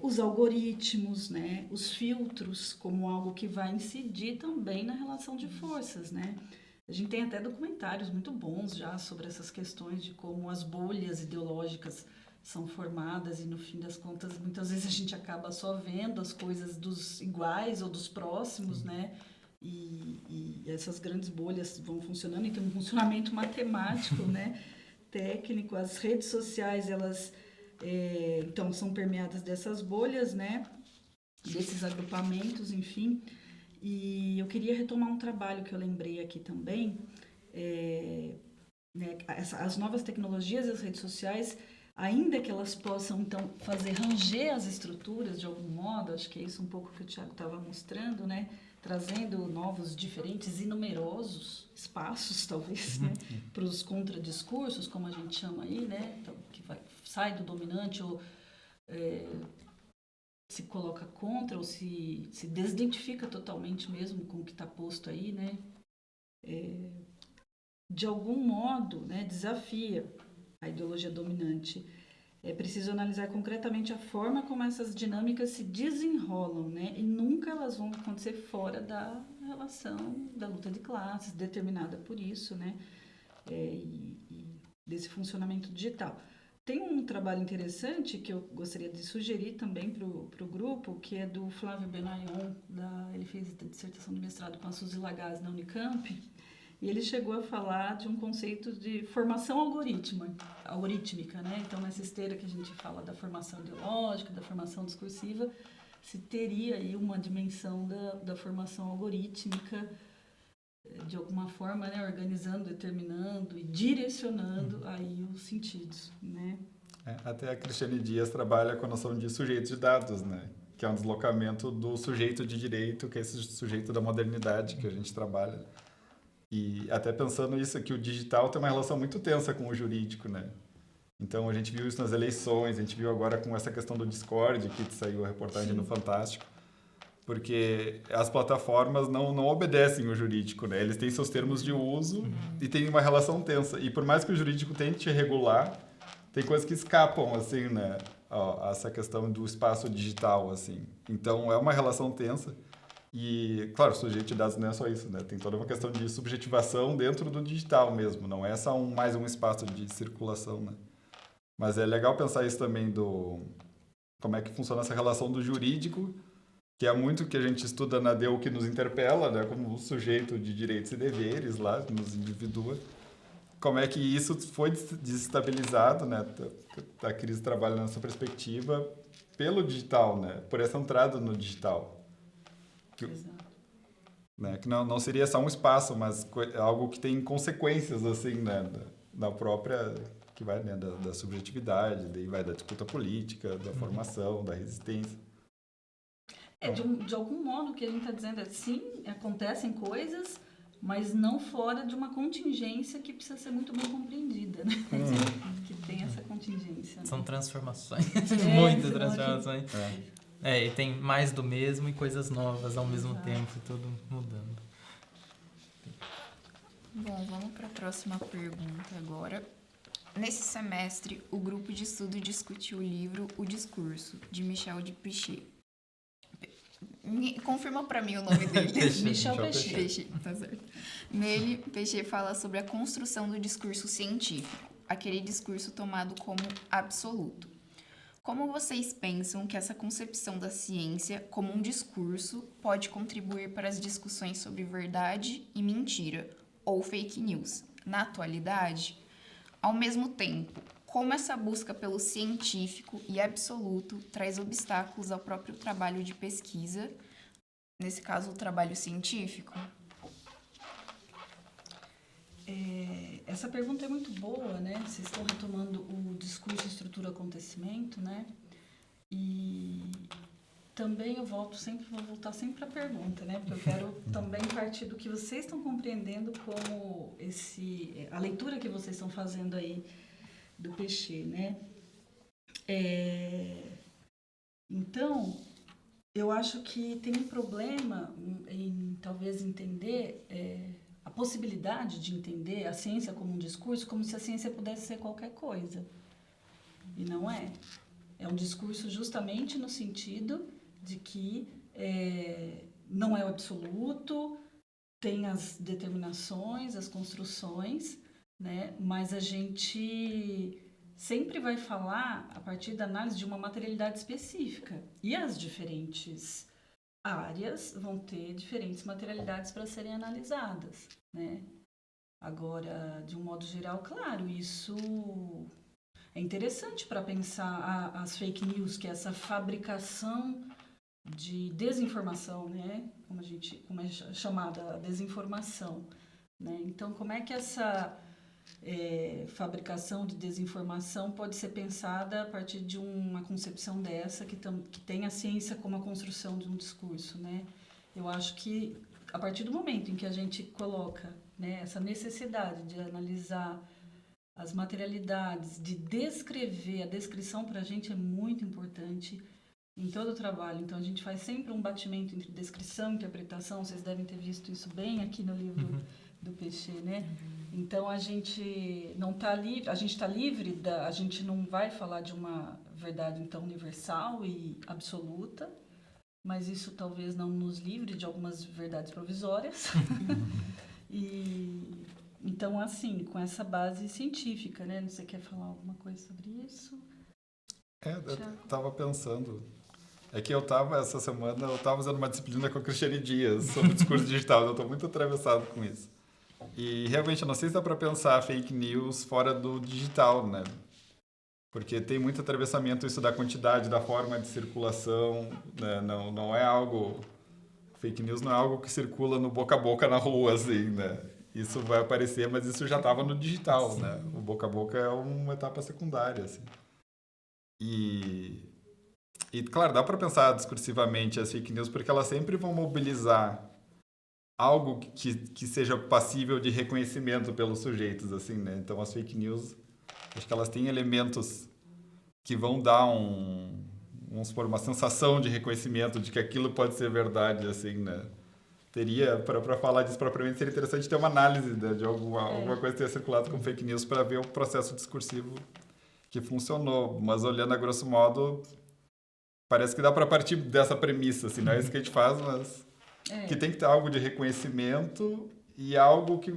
Os algoritmos, né? Os filtros, como algo que vai incidir também na relação de forças, né? A gente tem até documentários muito bons já sobre essas questões de como as bolhas ideológicas são formadas e, no fim das contas, muitas vezes a gente acaba só vendo as coisas dos iguais ou dos próximos, né? E essas grandes bolhas vão funcionando e tem um funcionamento matemático, né? Técnico. As redes sociais, elas então são permeadas dessas bolhas, né? Desses agrupamentos, enfim. E eu queria retomar um trabalho que eu lembrei aqui também, né? As novas tecnologias e as redes sociais, ainda que elas possam então fazer ranger as estruturas de algum modo, acho que é isso um pouco que o Thiago estava mostrando, né? Trazendo novos, diferentes e numerosos espaços, talvez, né, para os contradiscursos, como a gente chama aí, né, então, que sai do dominante ou se coloca contra ou se desidentifica totalmente mesmo com o que está posto aí, né, de algum modo, né, desafia a ideologia dominante. É preciso analisar concretamente a forma como essas dinâmicas se desenrolam, né? E nunca elas vão acontecer fora da relação da luta de classes, determinada por isso, né? E desse funcionamento digital. Tem um trabalho interessante que eu gostaria de sugerir também para o grupo, que é do Flávio Benayon, ele fez a dissertação de mestrado com a Suzy Lagaz na Unicamp, e ele chegou a falar de um conceito de formação algorítmica, né? Então, nessa esteira que a gente fala da formação ideológica, da formação discursiva, se teria aí uma dimensão da formação algorítmica, de alguma forma, né? Organizando, determinando e direcionando aí os sentidos, né? Até a Cristiane Dias trabalha com a noção de sujeito de dados, né? Que é um deslocamento do sujeito de direito, que é esse sujeito da modernidade que a gente trabalha. E até pensando isso, que o digital tem uma relação muito tensa com o jurídico, né? Então, a gente viu isso nas eleições, a gente viu agora com essa questão do Discord, que saiu a reportagem no Fantástico, porque as plataformas não obedecem o jurídico, né? Eles têm seus termos de uso e tem uma relação tensa. E por mais que o jurídico tente regular, tem coisas que escapam, assim, né? Essa questão do espaço digital, assim. Então, é uma relação tensa. E, claro, o sujeito de dados não é só isso, né? Tem toda uma questão de subjetivação dentro do digital mesmo, não é só mais um espaço de circulação, né? Mas é legal pensar isso também como é que funciona essa relação do jurídico, que é muito que a gente estuda na DEU que nos interpela, né? Como sujeito de direitos e deveres lá, que nos individua. Como é que isso foi desestabilizado, né? A crise trabalha nessa perspectiva pelo digital, né? Por essa entrada no digital. Exato. Né? Que não seria só um espaço, mas algo que tem consequências, assim, né? Na própria que vai, né, da subjetividade, daí vai da disputa política, da formação, da resistência. De algum modo, o que a gente está dizendo é, sim, acontecem coisas, mas não fora de uma contingência que precisa ser muito bem compreendida, né? Que tem essa contingência. Né? São transformações, É, muitas senão transformações. E tem mais do mesmo e coisas novas ao mesmo tempo, tudo mudando. Bom, vamos para a próxima pergunta agora. Nesse semestre, o grupo de estudo discutiu o livro O Discurso, de Michel de Pichet. Confirma para mim o nome dele. Michel Pechet. Pechet, tá certo. Nele, Pechet fala sobre a construção do discurso científico, aquele discurso tomado como absoluto. Como vocês pensam que essa concepção da ciência como um discurso pode contribuir para as discussões sobre verdade e mentira, ou fake news, na atualidade? Ao mesmo tempo, como essa busca pelo científico e absoluto traz obstáculos ao próprio trabalho de pesquisa, nesse caso, o trabalho científico? Essa pergunta é muito boa, né? Vocês estão retomando o discurso, estrutura, acontecimento, né? E também vou voltar sempre para a pergunta, né? Porque eu quero também partir do que vocês estão compreendendo como a leitura que vocês estão fazendo aí do Pechet, né? Então, eu acho que tem um problema em talvez entender a possibilidade de entender a ciência como um discurso, como se a ciência pudesse ser qualquer coisa. E não é. É um discurso justamente no sentido de que não é o absoluto, tem as determinações, as construções, né? Mas a gente sempre vai falar a partir da análise de uma materialidade específica. E as diferentes áreas vão ter diferentes materialidades para serem analisadas, né? Agora, de um modo geral, claro, isso é interessante para pensar as fake news, que é essa fabricação de desinformação, né? Como é chamada a desinformação, né? Então, como é que essa fabricação de desinformação pode ser pensada a partir de uma concepção dessa que tem a ciência como a construção de um discurso, né? Eu acho que a partir do momento em que a gente coloca, né, essa necessidade de analisar as materialidades, de descrever, a descrição para a gente é muito importante em todo o trabalho. Então, a gente faz sempre um batimento entre descrição e interpretação. Vocês devem ter visto isso bem aqui no livro do Pechet, né? Então, a gente não está livre, a gente está livre, a gente não vai falar de uma verdade, então, universal e absoluta, mas isso talvez não nos livre de algumas verdades provisórias. Então, assim, com essa base científica, né? Você quer falar alguma coisa sobre isso? Eu estava pensando. É que essa semana, eu estava fazendo uma disciplina com a Cristiane Dias sobre discurso digital. Eu estou muito atravessado com isso. E realmente, eu não sei se dá para pensar fake news fora do digital, né? Porque tem muito atravessamento isso da quantidade, da forma de circulação, né? Não é algo... Fake news não é algo que circula no boca a boca na rua, assim, né? Isso vai aparecer, mas isso já estava no digital, sim, né? O boca a boca é uma etapa secundária, assim. E claro, dá para pensar discursivamente as fake news, porque elas sempre vão mobilizar algo que seja passível de reconhecimento pelos sujeitos, assim, né? Então, as fake news, acho que elas têm elementos que vão dar uma sensação de reconhecimento de que aquilo pode ser verdade, assim, né? Para falar disso propriamente, seria interessante ter uma análise, né, de alguma coisa que tenha circulado com fake news para ver o processo discursivo que funcionou. Mas olhando a grosso modo, parece que dá para partir dessa premissa, assim, não é isso que a gente faz, mas que tem que ter algo de reconhecimento e algo que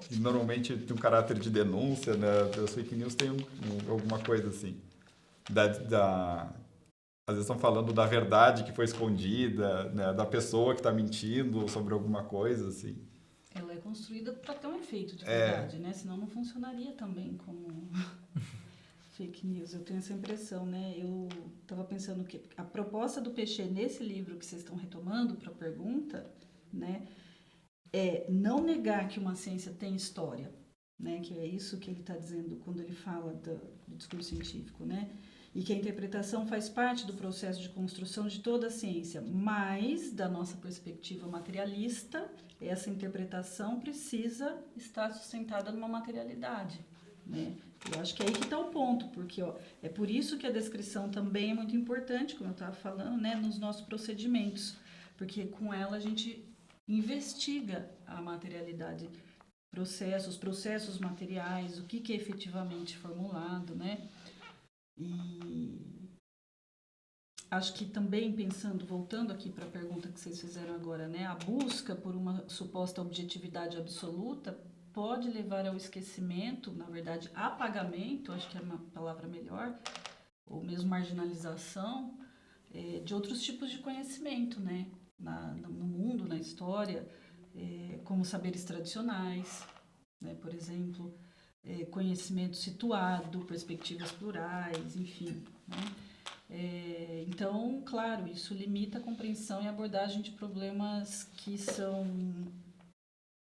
que normalmente tem um caráter de denúncia, né? As fake news tem alguma coisa assim. Às vezes estão falando da verdade que foi escondida, né? Da pessoa que está mentindo sobre alguma coisa, assim. Ela é construída para ter um efeito de verdade, né? Senão não funcionaria também como fake news. Eu tenho essa impressão, né? Eu estava pensando que a proposta do Pechet nesse livro que vocês estão retomando para a pergunta, né? É não negar que uma ciência tem história, né? Que é isso que ele está dizendo quando ele fala do discurso científico, né? E que a interpretação faz parte do processo de construção de toda a ciência, mas, da nossa perspectiva materialista, essa interpretação precisa estar sustentada numa materialidade, né? Eu acho que é aí que está o ponto, porque é por isso que a descrição também é muito importante, como eu estava falando, né, nos nossos procedimentos, porque com ela a gente investiga a materialidade, os processos materiais, o que é efetivamente formulado, né? E acho que também voltando aqui para a pergunta que vocês fizeram agora, né, a busca por uma suposta objetividade absoluta pode levar ao esquecimento, na verdade, apagamento, acho que é uma palavra melhor, ou mesmo marginalização, de outros tipos de conhecimento, né, no mundo, na história, como saberes tradicionais, né, por exemplo, conhecimento situado, perspectivas plurais, enfim, né? Então, claro, isso limita a compreensão e abordagem de problemas que são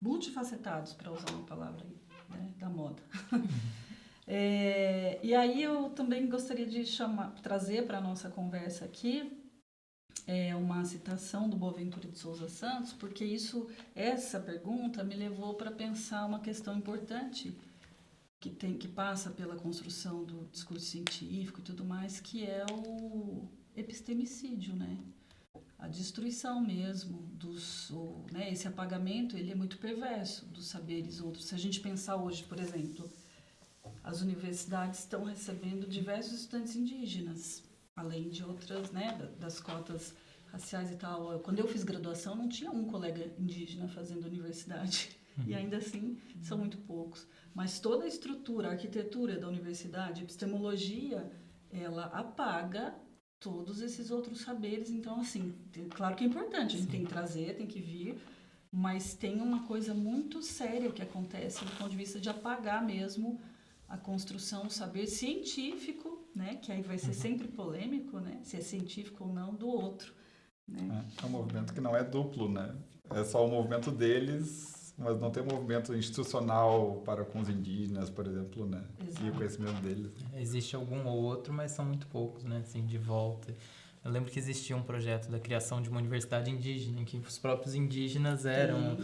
multifacetados, para usar uma palavra aí, né, da moda. E aí eu também gostaria de trazer para a nossa conversa aqui uma citação do Boaventura de Souza Santos, porque essa pergunta me levou para pensar uma questão importante que passa pela construção do discurso científico e tudo mais, que é o epistemicídio, né? A destruição mesmo, né? Esse apagamento, ele é muito perverso dos saberes outros. Se a gente pensar hoje, por exemplo, as universidades estão recebendo diversos estudantes indígenas, além de outras, né, das cotas raciais e tal. Quando eu fiz graduação, não tinha um colega indígena fazendo universidade. E ainda assim, são muito poucos. Mas toda a estrutura, a arquitetura da universidade, a epistemologia, ela apaga todos esses outros saberes. Então, assim, claro que é importante, a gente tem que trazer, tem que vir, mas tem uma coisa muito séria que acontece do ponto de vista de apagar mesmo a construção, o saber científico, né, que aí vai ser sempre polêmico, né, se é científico ou não, do outro. Né? É um movimento que não é duplo, né? É só o movimento deles, mas não tem um movimento institucional para com os indígenas, por exemplo, né? Exato. E o conhecimento deles. Existe algum ou outro, mas são muito poucos, né? Assim, de volta. Eu lembro que existia um projeto da criação de uma universidade indígena, em que os próprios indígenas eram...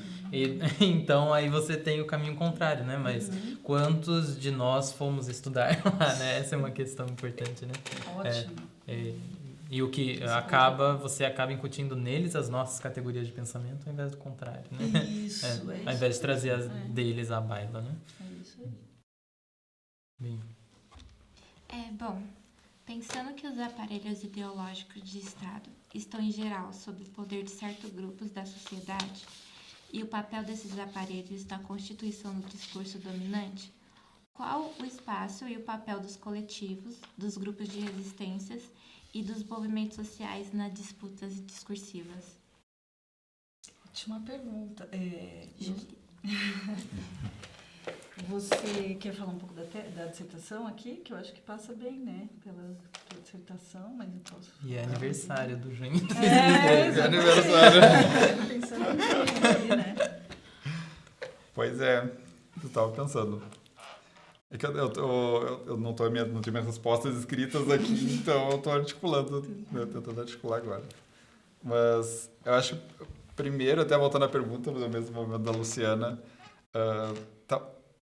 Então, aí você tem o caminho contrário, né? Mas quantos de nós fomos estudar lá, né? Essa é uma questão importante, né? Ótimo. E o que você acaba incutindo neles as nossas categorias de pensamento, ao invés do contrário, né? Isso, ao invés de trazer as deles à baila, né? É isso aí. Bem. Bom, pensando que os aparelhos ideológicos de Estado estão, em geral, sob o poder de certos grupos da sociedade e o papel desses aparelhos na constituição do discurso dominante, qual o espaço e o papel dos coletivos, dos grupos de resistências e dos movimentos sociais nas disputas discursivas? Ótima pergunta. Você quer falar um pouco da dissertação aqui? Que eu acho que passa bem, né? Pela dissertação, mas eu posso... E é aniversário do Junho. É aniversário. Pensando aqui, né? Pois é, eu estava pensando. É que eu não tenho minhas respostas escritas aqui, então eu estou articulando, né, tentando articular agora. Mas eu acho, primeiro, até voltando à pergunta, mas é o mesmo movimento da Luciana,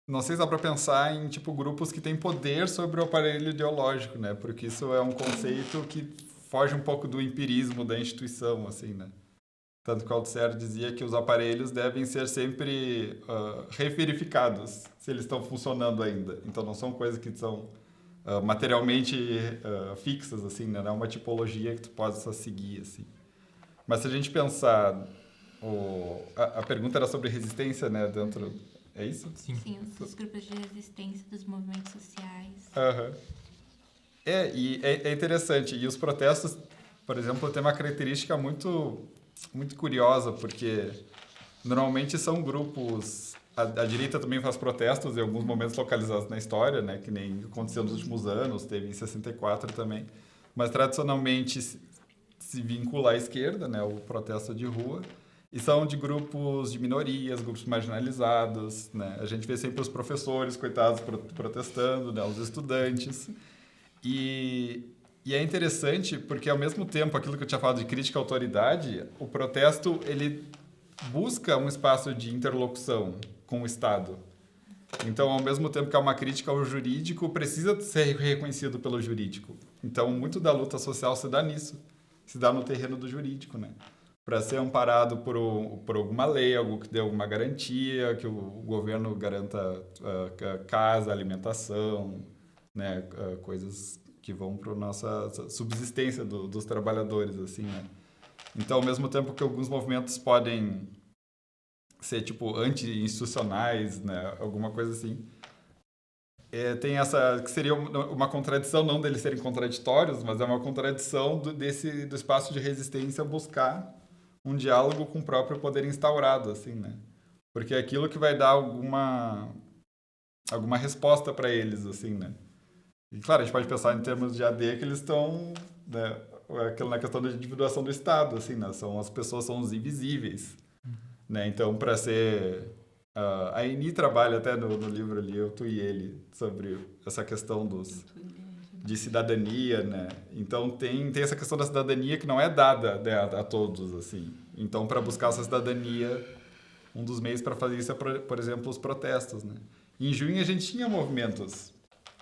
não sei se dá para pensar em tipo grupos que têm poder sobre o aparelho ideológico, né? Porque isso é um conceito que foge um pouco do empirismo da instituição, assim, né? Tanto que o Althusser dizia que os aparelhos devem ser sempre reverificados, se eles estão funcionando ainda. Então, não são coisas que são materialmente fixas, assim, né? Não é uma tipologia que tu possa seguir, assim. Mas se a gente pensar... A pergunta era sobre resistência, né? Dentro... É isso? Sim, os grupos de resistência dos movimentos sociais. E é interessante. E os protestos, por exemplo, têm uma característica muito curiosa, porque normalmente são grupos... A direita também faz protestos em alguns momentos localizados na história, né? Que nem aconteceu nos últimos anos, teve em 64 também. Mas, tradicionalmente, se vincula à esquerda, né? O protesto de rua. E são de grupos de minorias, grupos marginalizados, né? A gente vê sempre os professores, coitados, protestando, né? Os estudantes. E é interessante porque, ao mesmo tempo, aquilo que eu tinha falado de crítica à autoridade, o protesto, ele busca um espaço de interlocução com o Estado. Então, ao mesmo tempo que há uma crítica ao jurídico, precisa ser reconhecido pelo jurídico. Então, muito da luta social se dá nisso, se dá no terreno do jurídico, né? Para ser amparado por alguma lei, algo que dê alguma garantia, que o governo garanta casa, alimentação, né? Coisas que vão para a nossa subsistência dos trabalhadores, assim, né? Então, ao mesmo tempo que alguns movimentos podem ser, tipo, anti-institucionais, né? Alguma coisa assim, tem essa, que seria uma contradição, não deles serem contraditórios, mas é uma contradição do espaço de resistência buscar um diálogo com o próprio poder instaurado, assim, né? Porque é aquilo que vai dar alguma resposta para eles, assim, né? E, claro, a gente pode pensar em termos de AD que eles estão, né, na questão da individuação do Estado, assim, né? As pessoas são os invisíveis, né? Então, para ser... a Eni trabalha até no livro ali, Eu, Tu e Ele, sobre essa questão de cidadania, né? Então, tem essa questão da cidadania que não é dada, né, a todos, assim. Então, para buscar essa cidadania, um dos meios para fazer isso é, por exemplo, os protestos, né? Em junho, a gente tinha movimentos,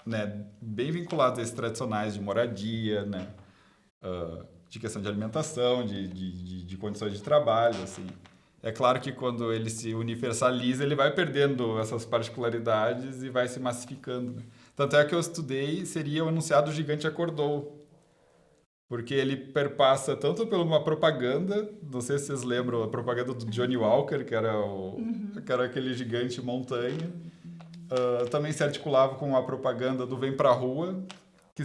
né, bem vinculados a esses tradicionais de moradia, né? De questão de alimentação, de condições de trabalho, assim. É claro que quando ele se universaliza, ele vai perdendo essas particularidades e vai se massificando, né? Tanto é que eu estudei, seria o enunciado Gigante Acordou, porque ele perpassa tanto por uma propaganda, não sei se vocês lembram, a propaganda do Johnny Walker, que era aquele gigante montanha, também se articulava com a propaganda do Vem Pra Rua, que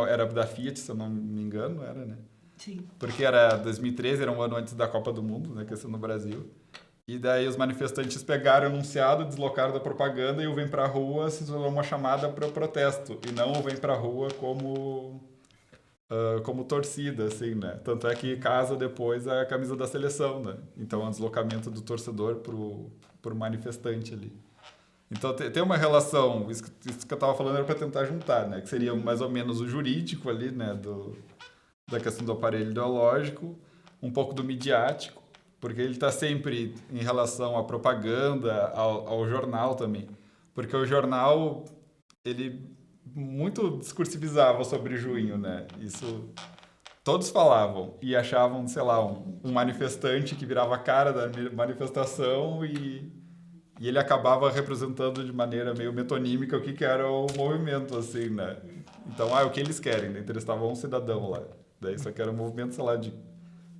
era da Fiat, se eu não me engano, era, né? Sim. Porque era 2013, era um ano antes da Copa do Mundo, né, que ia ser no Brasil. E daí os manifestantes pegaram o enunciado, deslocaram da propaganda e o Vem Pra Rua se tornou uma chamada para o protesto. E não o Vem Pra Rua como torcida, assim, né? Tanto é que casa depois a camisa da seleção, né? Então é um deslocamento do torcedor pro manifestante ali. Então tem uma relação, isso que eu estava falando era para tentar juntar, né? Que seria mais ou menos o jurídico ali, né? Da questão do aparelho ideológico, um pouco do midiático, porque ele está sempre em relação à propaganda, ao jornal também. Porque o jornal, ele muito discursivizava sobre junho, né? Isso todos falavam e achavam, sei lá, um manifestante que virava a cara da manifestação e ele acabava representando de maneira meio metonímica o que era o movimento, assim, né? Então, o que eles querem, né? Entrevistavam um cidadão lá. Daí isso aqui era um movimento, sei lá,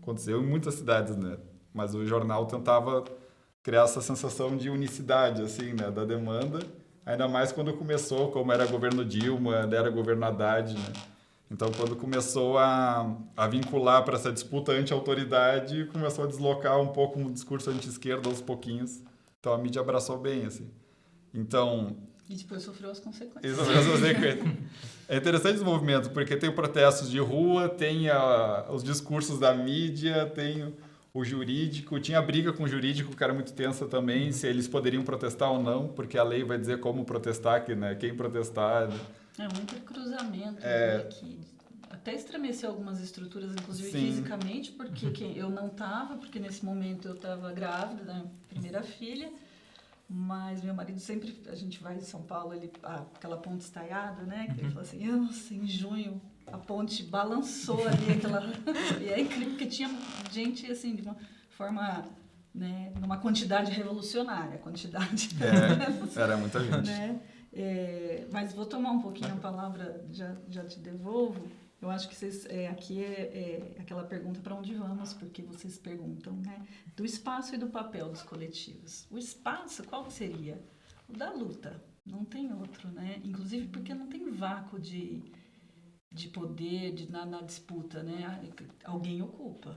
aconteceu em muitas cidades, né? Mas o jornal tentava criar essa sensação de unicidade, assim, né? Da demanda, ainda mais quando começou, como era governo Dilma, era governo Haddad, né? Então, quando começou a vincular para essa disputa anti-autoridade, começou a deslocar um pouco um discurso anti-esquerda aos pouquinhos. Então, a mídia abraçou bem, assim. Então... E depois sofreu as consequências. É interessante esse movimento, porque tem protestos de rua, tem os discursos da mídia, tem o jurídico, tinha briga com o jurídico, que era muito tensa também, se eles poderiam protestar ou não, porque a lei vai dizer como protestar, né, quem protestar. É muito cruzamento, né, que até estremeceu algumas estruturas, inclusive Sim. fisicamente, porque eu não estava, porque nesse momento eu estava grávida da minha primeira filha, mas meu marido sempre, a gente vai em São Paulo, aquela ponte estaiada, né, que ele fala assim, nossa, em junho a ponte balançou ali, e é incrível, porque tinha gente, assim, de uma forma, né, numa quantidade revolucionária, Era muita gente. Né? Mas vou tomar um pouquinho a palavra, já te devolvo. Eu acho que vocês, aqui é aquela pergunta para onde vamos, porque vocês perguntam, né, do espaço e do papel dos coletivos. O espaço, qual seria? O da luta, não tem outro, né? Inclusive porque não tem vácuo de poder na disputa, né? Alguém ocupa,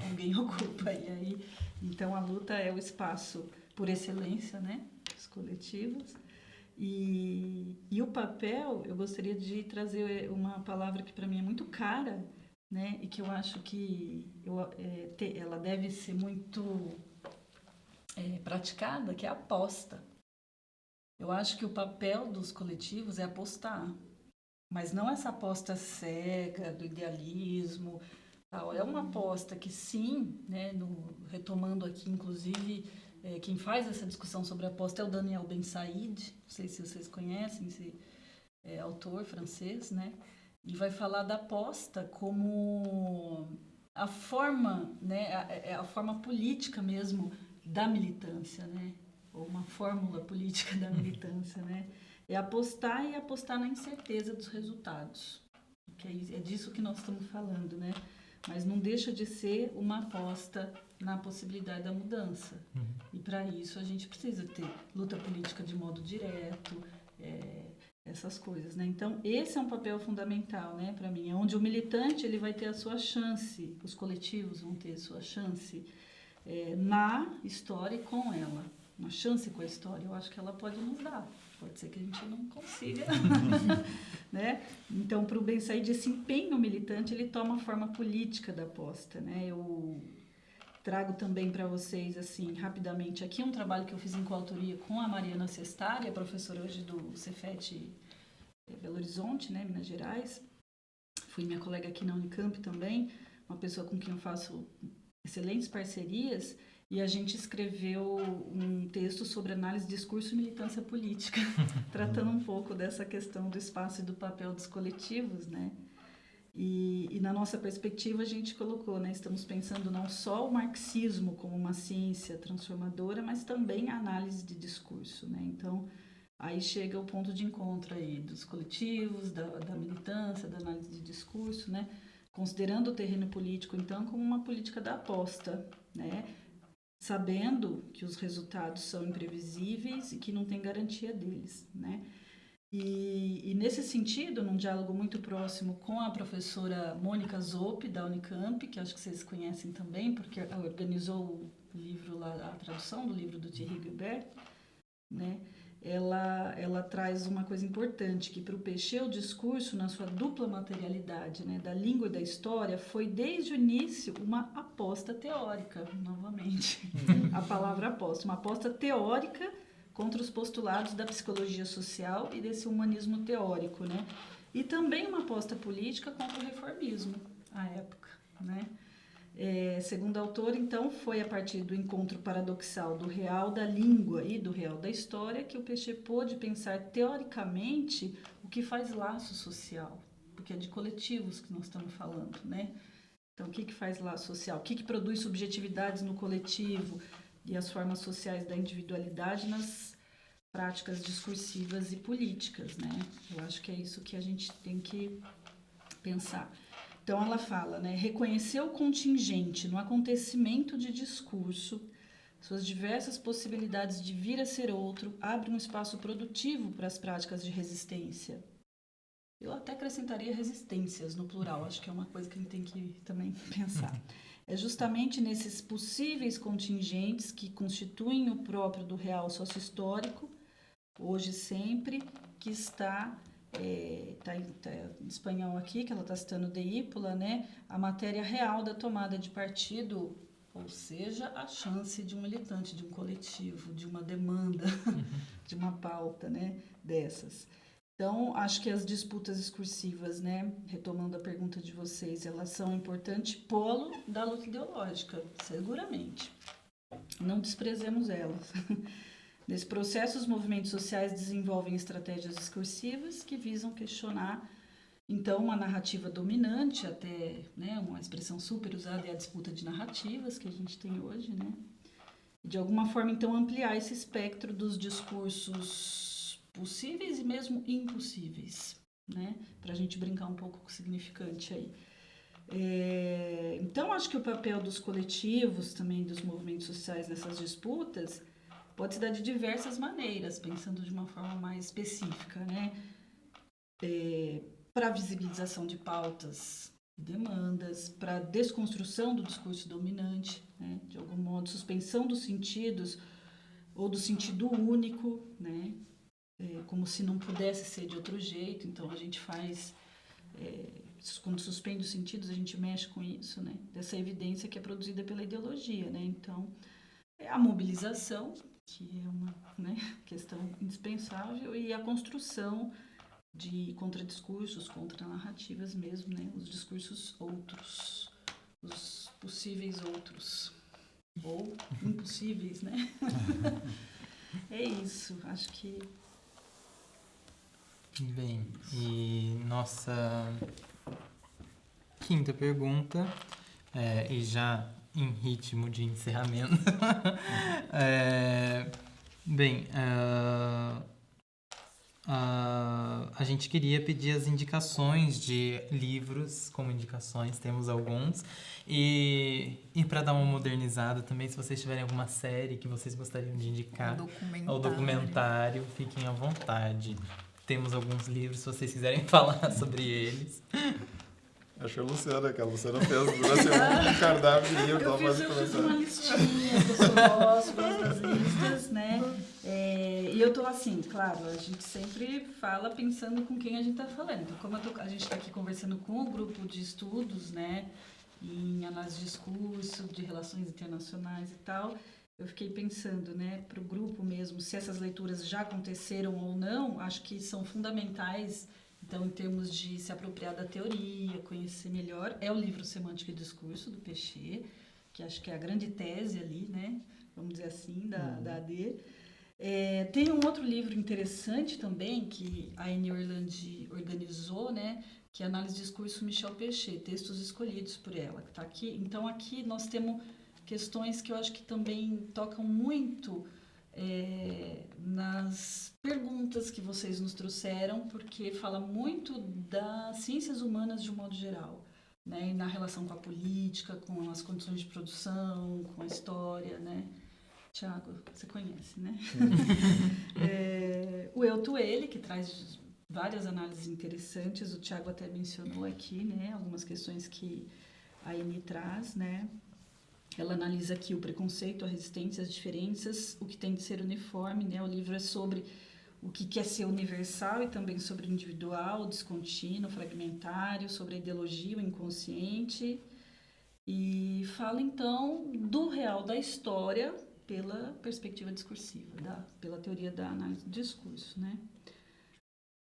alguém ocupa. E aí, então a luta é o espaço por excelência, né, dos coletivos. E o papel, eu gostaria de trazer uma palavra que para mim é muito cara, né? E que eu acho que ela deve ser muito praticada, que é a aposta. Eu acho que o papel dos coletivos é apostar, mas não essa aposta cega do idealismo, tal. É uma aposta que sim, né, retomando aqui, inclusive, quem faz essa discussão sobre a aposta é o Daniel Ben Said, não sei se vocês conhecem, esse autor francês, né? E vai falar da aposta como a forma, né, a forma política mesmo da militância, né? Ou uma fórmula política da militância, né? É apostar e apostar na incerteza dos resultados. Que é disso que nós estamos falando, né? Mas não deixa de ser uma aposta na possibilidade da mudança. E para isso a gente precisa ter luta política de modo direto, essas coisas, né? Então esse é um papel fundamental, né, para mim, onde o militante ele vai ter a sua chance, os coletivos vão ter a sua chance na história e com ela, uma chance com a história. Eu acho que ela pode nos dar. Pode ser que a gente não consiga, né? Então, para o Ben Said, esse empenho militante, ele toma a forma política da aposta, né? Eu trago também para vocês, assim, rapidamente, aqui um trabalho que eu fiz em coautoria com a Mariana Sestari, a professora hoje do Cefet Belo Horizonte, né, Minas Gerais. Fui minha colega aqui na Unicamp também, uma pessoa com quem eu faço excelentes parcerias, e a gente escreveu um texto sobre análise de discurso e militância política, tratando um pouco dessa questão do espaço e do papel dos coletivos, né? E na nossa perspectiva a gente colocou, né? Estamos pensando não só o marxismo como uma ciência transformadora, mas também a análise de discurso, né? Então, aí chega o ponto de encontro aí dos coletivos, da militância, da análise de discurso, né? Considerando o terreno político, então, como uma política da aposta, né? Sabendo que os resultados são imprevisíveis e que não tem garantia deles, né? E nesse sentido, num diálogo muito próximo com a professora Mônica Zopp, da Unicamp, que acho que vocês conhecem também, porque ela organizou o livro lá, a tradução do livro do Thierry Guibert, né? Ela traz uma coisa importante, que para o Peixe o discurso, na sua dupla materialidade, né, da língua e da história, foi desde o início uma aposta teórica, novamente, a palavra aposta, uma aposta teórica contra os postulados da psicologia social e desse humanismo teórico, né? E também uma aposta política contra o reformismo, à época, né? Segundo a autora, então, foi a partir do encontro paradoxal do real da língua e do real da história que o Peixe pôde pensar teoricamente o que faz laço social, porque é de coletivos que nós estamos falando, né? Então, o que faz laço social? O que produz subjetividades no coletivo e as formas sociais da individualidade nas práticas discursivas e políticas, né? Eu acho que é isso que a gente tem que pensar. Então, ela fala, né, reconhecer o contingente no acontecimento de discurso, suas diversas possibilidades de vir a ser outro, abre um espaço produtivo para as práticas de resistência. Eu até acrescentaria resistências no plural, acho que é uma coisa que a gente tem que também pensar. É justamente nesses possíveis contingentes que constituem o próprio do real sócio-histórico, hoje sempre, que está em espanhol aqui, que ela está citando de Ípola, né? A matéria real da tomada de partido, ou seja, a chance de um militante, de um coletivo, de uma demanda, de uma pauta, né? Dessas. Então, acho que as disputas discursivas, né? Retomando a pergunta de vocês, elas são um importante polo da luta ideológica, seguramente. Não desprezemos elas. Nesse processo, os movimentos sociais desenvolvem estratégias discursivas que visam questionar, então, uma narrativa dominante, até, né, uma expressão super usada é a disputa de narrativas que a gente tem hoje, né? E, de alguma forma, então, ampliar esse espectro dos discursos possíveis e mesmo impossíveis, né? Para a gente brincar um pouco com o significante aí. Então, acho que o papel dos coletivos, também dos movimentos sociais nessas disputas, pode se dar de diversas maneiras, pensando de uma forma mais específica, né? Para a visibilização de pautas e demandas, para a desconstrução do discurso dominante, né? De algum modo, suspensão dos sentidos ou do sentido único, né? Como se não pudesse ser de outro jeito. Então, a gente faz quando suspende os sentidos, a gente mexe com isso, né? Dessa evidência que é produzida pela ideologia, né? Então, é a mobilização, que é uma, né, questão indispensável, e a construção de contradiscursos, contranarrativas mesmo, né? Os discursos outros, os possíveis outros, ou impossíveis, né? É isso, acho que... Bem, e nossa quinta pergunta, e já em ritmo de encerramento. Bem, a gente queria pedir as indicações de livros, como indicações, temos alguns, e para dar uma modernizada também, se vocês tiverem alguma série que vocês gostariam de indicar, ou documentário, fiquem à vontade. Temos alguns livros, se vocês quiserem falar sobre eles. Acho que a Luciana fez durante um cardápio de livros. Eu fiz uma listinha, que eu gosto das listas, né? E eu tô assim, claro, a gente sempre fala pensando com quem a gente tá falando. Então, como a gente tá aqui conversando com o grupo de estudos, né? Em análise de discurso, de relações internacionais e tal, eu fiquei pensando, né, para o grupo mesmo, se essas leituras já aconteceram ou não, acho que são fundamentais. Então, em termos de se apropriar da teoria, conhecer melhor, é o livro Semântica e Discurso, do Pechet, que acho que é a grande tese ali, né? Vamos dizer assim, da AD. Tem um outro livro interessante também, que a Annie Orlandi organizou, né? Que é a Análise de Discurso Michel Pechet, textos escolhidos por ela, que está aqui. Então, aqui nós temos questões que eu acho que também tocam muito nas perguntas que vocês nos trouxeram, porque fala muito das ciências humanas de um modo geral, né? E na relação com a política, com as condições de produção, com a história, né? Tiago, você conhece, né? O Eu, Tu, Ele, que traz várias análises interessantes, o Tiago até mencionou aqui, né? Algumas questões que a Eni traz, né? Ela analisa aqui o preconceito, a resistência, as diferenças, o que tem de ser uniforme, né? O livro é sobre o que quer ser universal e também sobre o individual, o descontínuo, fragmentário, sobre a ideologia, o inconsciente. E fala, então, do real da história pela perspectiva discursiva, pela teoria da análise do discurso, né?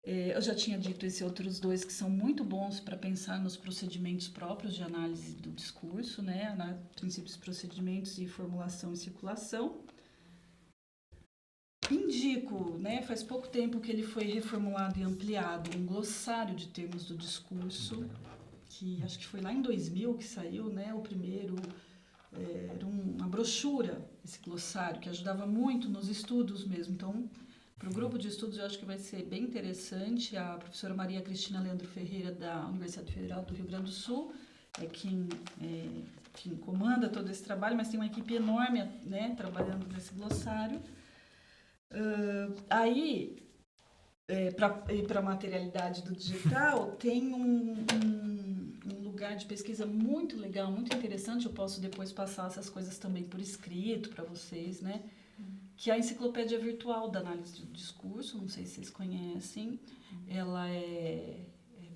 Eu já tinha dito esses outros dois que são muito bons para pensar nos procedimentos próprios de análise do discurso, né? Princípios, procedimentos e formulação e circulação. Indico, né? Faz pouco tempo que ele foi reformulado e ampliado, um glossário de termos do discurso, que acho que foi lá em 2000 que saiu, né? O primeiro era uma brochura, esse glossário, que ajudava muito nos estudos mesmo. Então, para o grupo de estudos, eu acho que vai ser bem interessante. A professora Maria Cristina Leandro Ferreira, da Universidade Federal do Rio Grande do Sul, é quem comanda todo esse trabalho, mas tem uma equipe enorme, né, trabalhando nesse glossário. Para a materialidade do digital, tem um lugar de pesquisa muito legal, muito interessante. Eu posso depois passar essas coisas também por escrito para vocês, né? Que é a Enciclopédia Virtual da Análise do Discurso, não sei se vocês conhecem. Ela é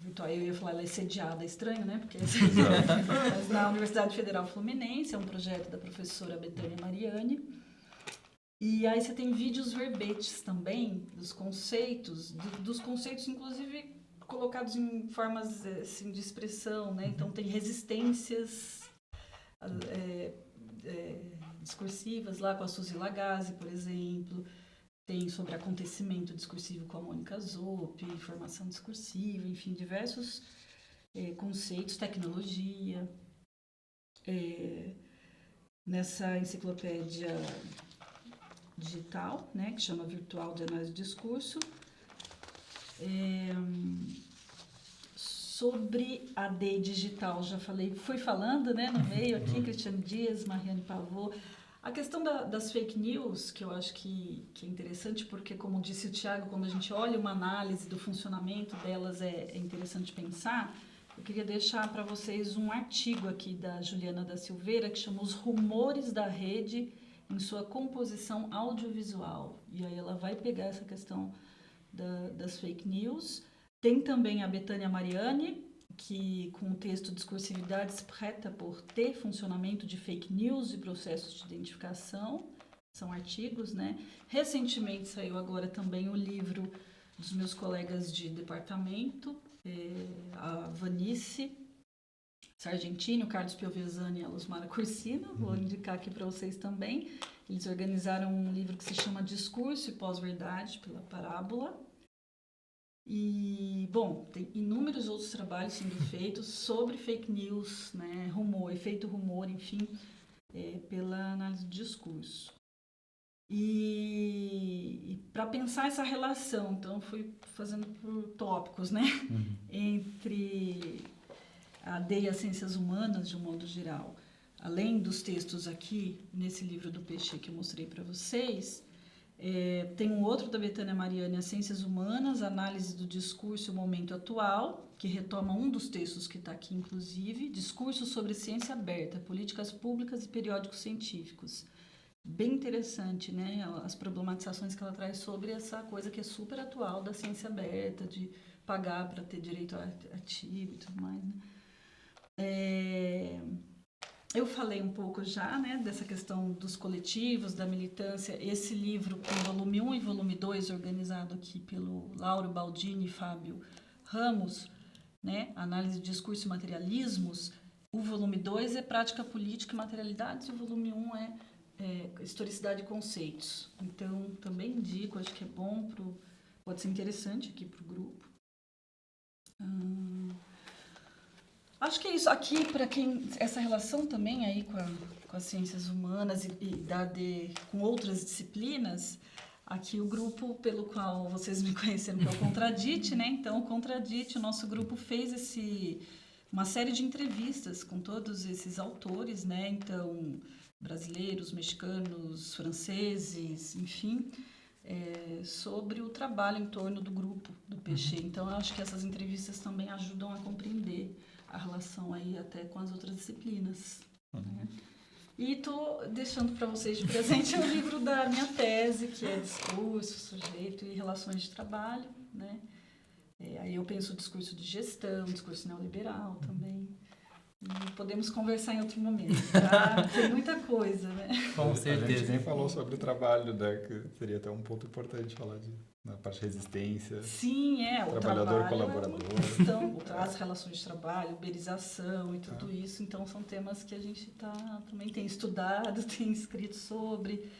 virtual, eu ia falar, ela é sediada, é estranho, né? Porque mas na Universidade Federal Fluminense, é um projeto da professora Betânia Mariani. E aí você tem vídeos verbetes também dos conceitos inclusive colocados em formas assim, de expressão, né? Então tem resistências discursivas lá com a Suzy Lagasse, por exemplo. Tem sobre acontecimento discursivo com a Mônica Zopp, formação discursiva, enfim, diversos conceitos, tecnologia. Nessa enciclopédia digital, né, que chama Virtual de Análise de Discurso, sobre AD digital, já falei, fui falando, né, no meio aqui, Cristiano Dias, Mariane Pavô. A questão das fake news, que eu acho que é interessante, porque, como disse o Tiago, quando a gente olha uma análise do funcionamento delas, é interessante pensar. Eu queria deixar para vocês um artigo aqui da Juliana da Silveira, que chama Os Rumores da Rede em sua composição audiovisual. E aí ela vai pegar essa questão das fake news. Tem também a Betânia Mariani, que com o texto Discursividade Espreta por T, funcionamento de fake news e processos de identificação, são artigos, né? Recentemente saiu agora também o livro dos meus colegas de departamento, a Vanice Sargentini, o Carlos Piovesani e a Luzmara Cursino, vou indicar aqui para vocês também. Eles organizaram um livro que se chama Discurso e Pós-Verdade pela Parábola. E, bom, tem inúmeros outros trabalhos sendo feitos sobre fake news, né, rumor, efeito rumor, enfim, pela análise do discurso. E para pensar essa relação, então fui fazendo por tópicos, né, entre a AD e as ciências humanas de um modo geral. Além dos textos aqui, nesse livro do Peixe que eu mostrei para vocês, tem um outro da Betânia Mariani, As Ciências Humanas, Análise do Discurso e o Momento Atual, que retoma um dos textos que está aqui, inclusive, Discurso sobre Ciência Aberta, Políticas Públicas e Periódicos Científicos. Bem interessante, né? As problematizações que ela traz sobre essa coisa que é super atual da ciência aberta, de pagar para ter direito a artigo e tudo mais, né? Eu falei um pouco já, né, dessa questão dos coletivos, da militância. Esse livro, tem volume 1 e volume 2, organizado aqui pelo Lauro Baldini e Fábio Ramos, né, Análise de Discurso e Materialismos. O volume 2 é Prática Política e Materialidades, e o volume 1 é Historicidade e Conceitos. Então, também indico, acho que é bom, pode ser interessante aqui para o grupo. Acho que é isso. Aqui, para quem... Essa relação também aí com as ciências humanas e com outras disciplinas, aqui o grupo pelo qual vocês me conheceram, que é o Contradite, né? Então, o Contradite, o nosso grupo fez uma série de entrevistas com todos esses autores, né? Então, brasileiros, mexicanos, franceses, enfim, sobre o trabalho em torno do grupo do Peixe. Então, eu acho que essas entrevistas também ajudam a compreender a relação aí até com as outras disciplinas. Né? E estou deixando para vocês de presente o livro da minha tese, que é Discurso, Sujeito e Relações de Trabalho. Né? Aí eu penso o discurso de gestão, discurso neoliberal também. E podemos conversar em outro momento, tá? Tem muita coisa, né? Com certeza. A gente nem falou sobre o trabalho, né? Que seria até um ponto importante falar na parte de resistência. Sim, o trabalhador, trabalho colaborador. Então, as relações de trabalho, uberização e tudo isso. Então, são temas que a gente também tem estudado, tem escrito sobre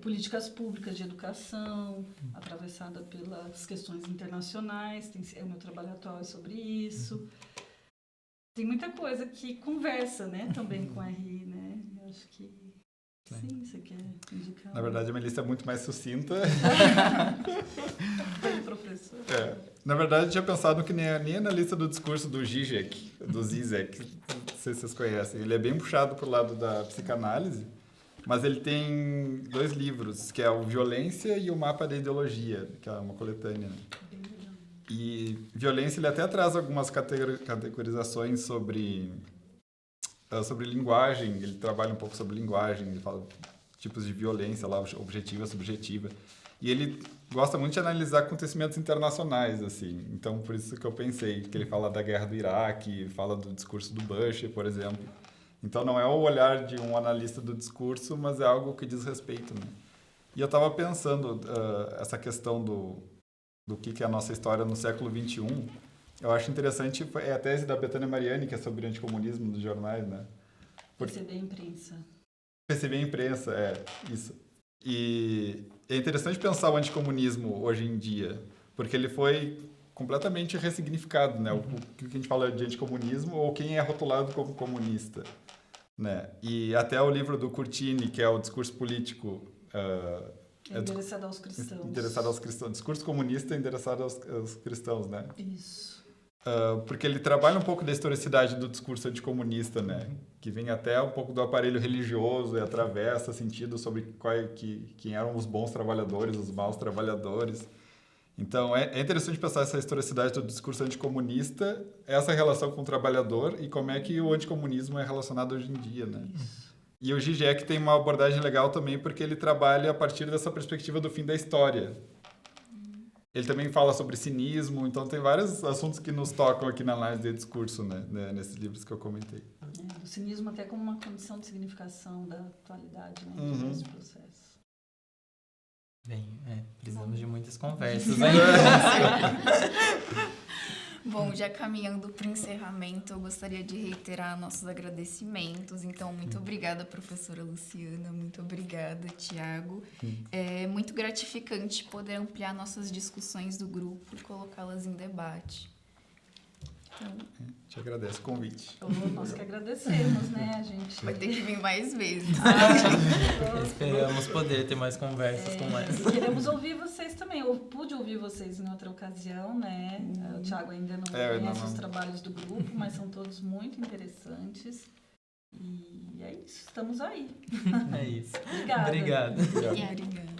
políticas públicas de educação, atravessada pelas questões internacionais. O meu trabalho atual é sobre isso. Tem muita coisa que conversa, né, também com a RI, né? Eu acho que sim, você quer indicar? Na verdade, a minha lista é muito mais sucinta. Bem, professor. Na verdade, eu tinha pensado que nem na lista do discurso do Zizek, não sei se vocês conhecem. Ele é bem puxado pro lado da psicanálise, mas ele tem 2 livros, que é o Violência e o Mapa da Ideologia, que é uma coletânea, né? E violência, ele até traz algumas categorizações sobre linguagem. Ele trabalha um pouco sobre linguagem, ele fala tipos de violência, lá, objetiva, subjetiva. E ele gosta muito de analisar acontecimentos internacionais, assim. Então, por isso que eu pensei que ele fala da guerra do Iraque, fala do discurso do Bush, por exemplo. Então, não é o olhar de um analista do discurso, mas é algo que diz respeito, né? E eu estava pensando, essa questão do que é a nossa história no século XXI, eu acho interessante, é a tese da Betânia Mariani, que é sobre anticomunismo dos jornais, né? Perceber a imprensa. Perceber a imprensa, isso. E é interessante pensar o anticomunismo hoje em dia, porque ele foi completamente ressignificado, né? O que a gente fala de anticomunismo ou quem é rotulado como comunista, né? E até o livro do Curtini, que é o discurso político... endereçado aos cristãos. Endereçado aos cristãos. Discurso comunista endereçado aos cristãos, né? Isso. Porque ele trabalha um pouco da historicidade do discurso anticomunista, né? Que vem até um pouco do aparelho religioso e atravessa sentido sobre quem eram os bons trabalhadores, os maus trabalhadores. Então, é interessante pensar essa historicidade do discurso anticomunista, essa relação com o trabalhador e como é que o anticomunismo é relacionado hoje em dia, né? Isso. E o Zizek tem uma abordagem legal também porque ele trabalha a partir dessa perspectiva do fim da história. Ele também fala sobre cinismo, então tem vários assuntos que nos tocam aqui na análise de discurso, né, nesses livros que eu comentei. O cinismo até como uma condição de significação da atualidade, né? Uhum. Desse processo. Bem, precisamos de muitas conversas ainda. Bom, já caminhando para o encerramento, eu gostaria de reiterar nossos agradecimentos. Então, muito obrigada, professora Luciana, muito obrigada, Tiago. É muito gratificante poder ampliar nossas discussões do grupo e colocá-las em debate. Então, Te agradeço o convite. Nós que agradecemos, né? A gente vai ter que vir mais vezes. Esperamos poder ter mais conversas como essa. E queremos ouvir vocês também. Eu pude ouvir vocês em outra ocasião, né? O Thiago ainda não conhece os trabalhos do grupo, mas são todos muito interessantes. E é isso, estamos aí. É isso. Obrigada. Obrigado. Obrigada.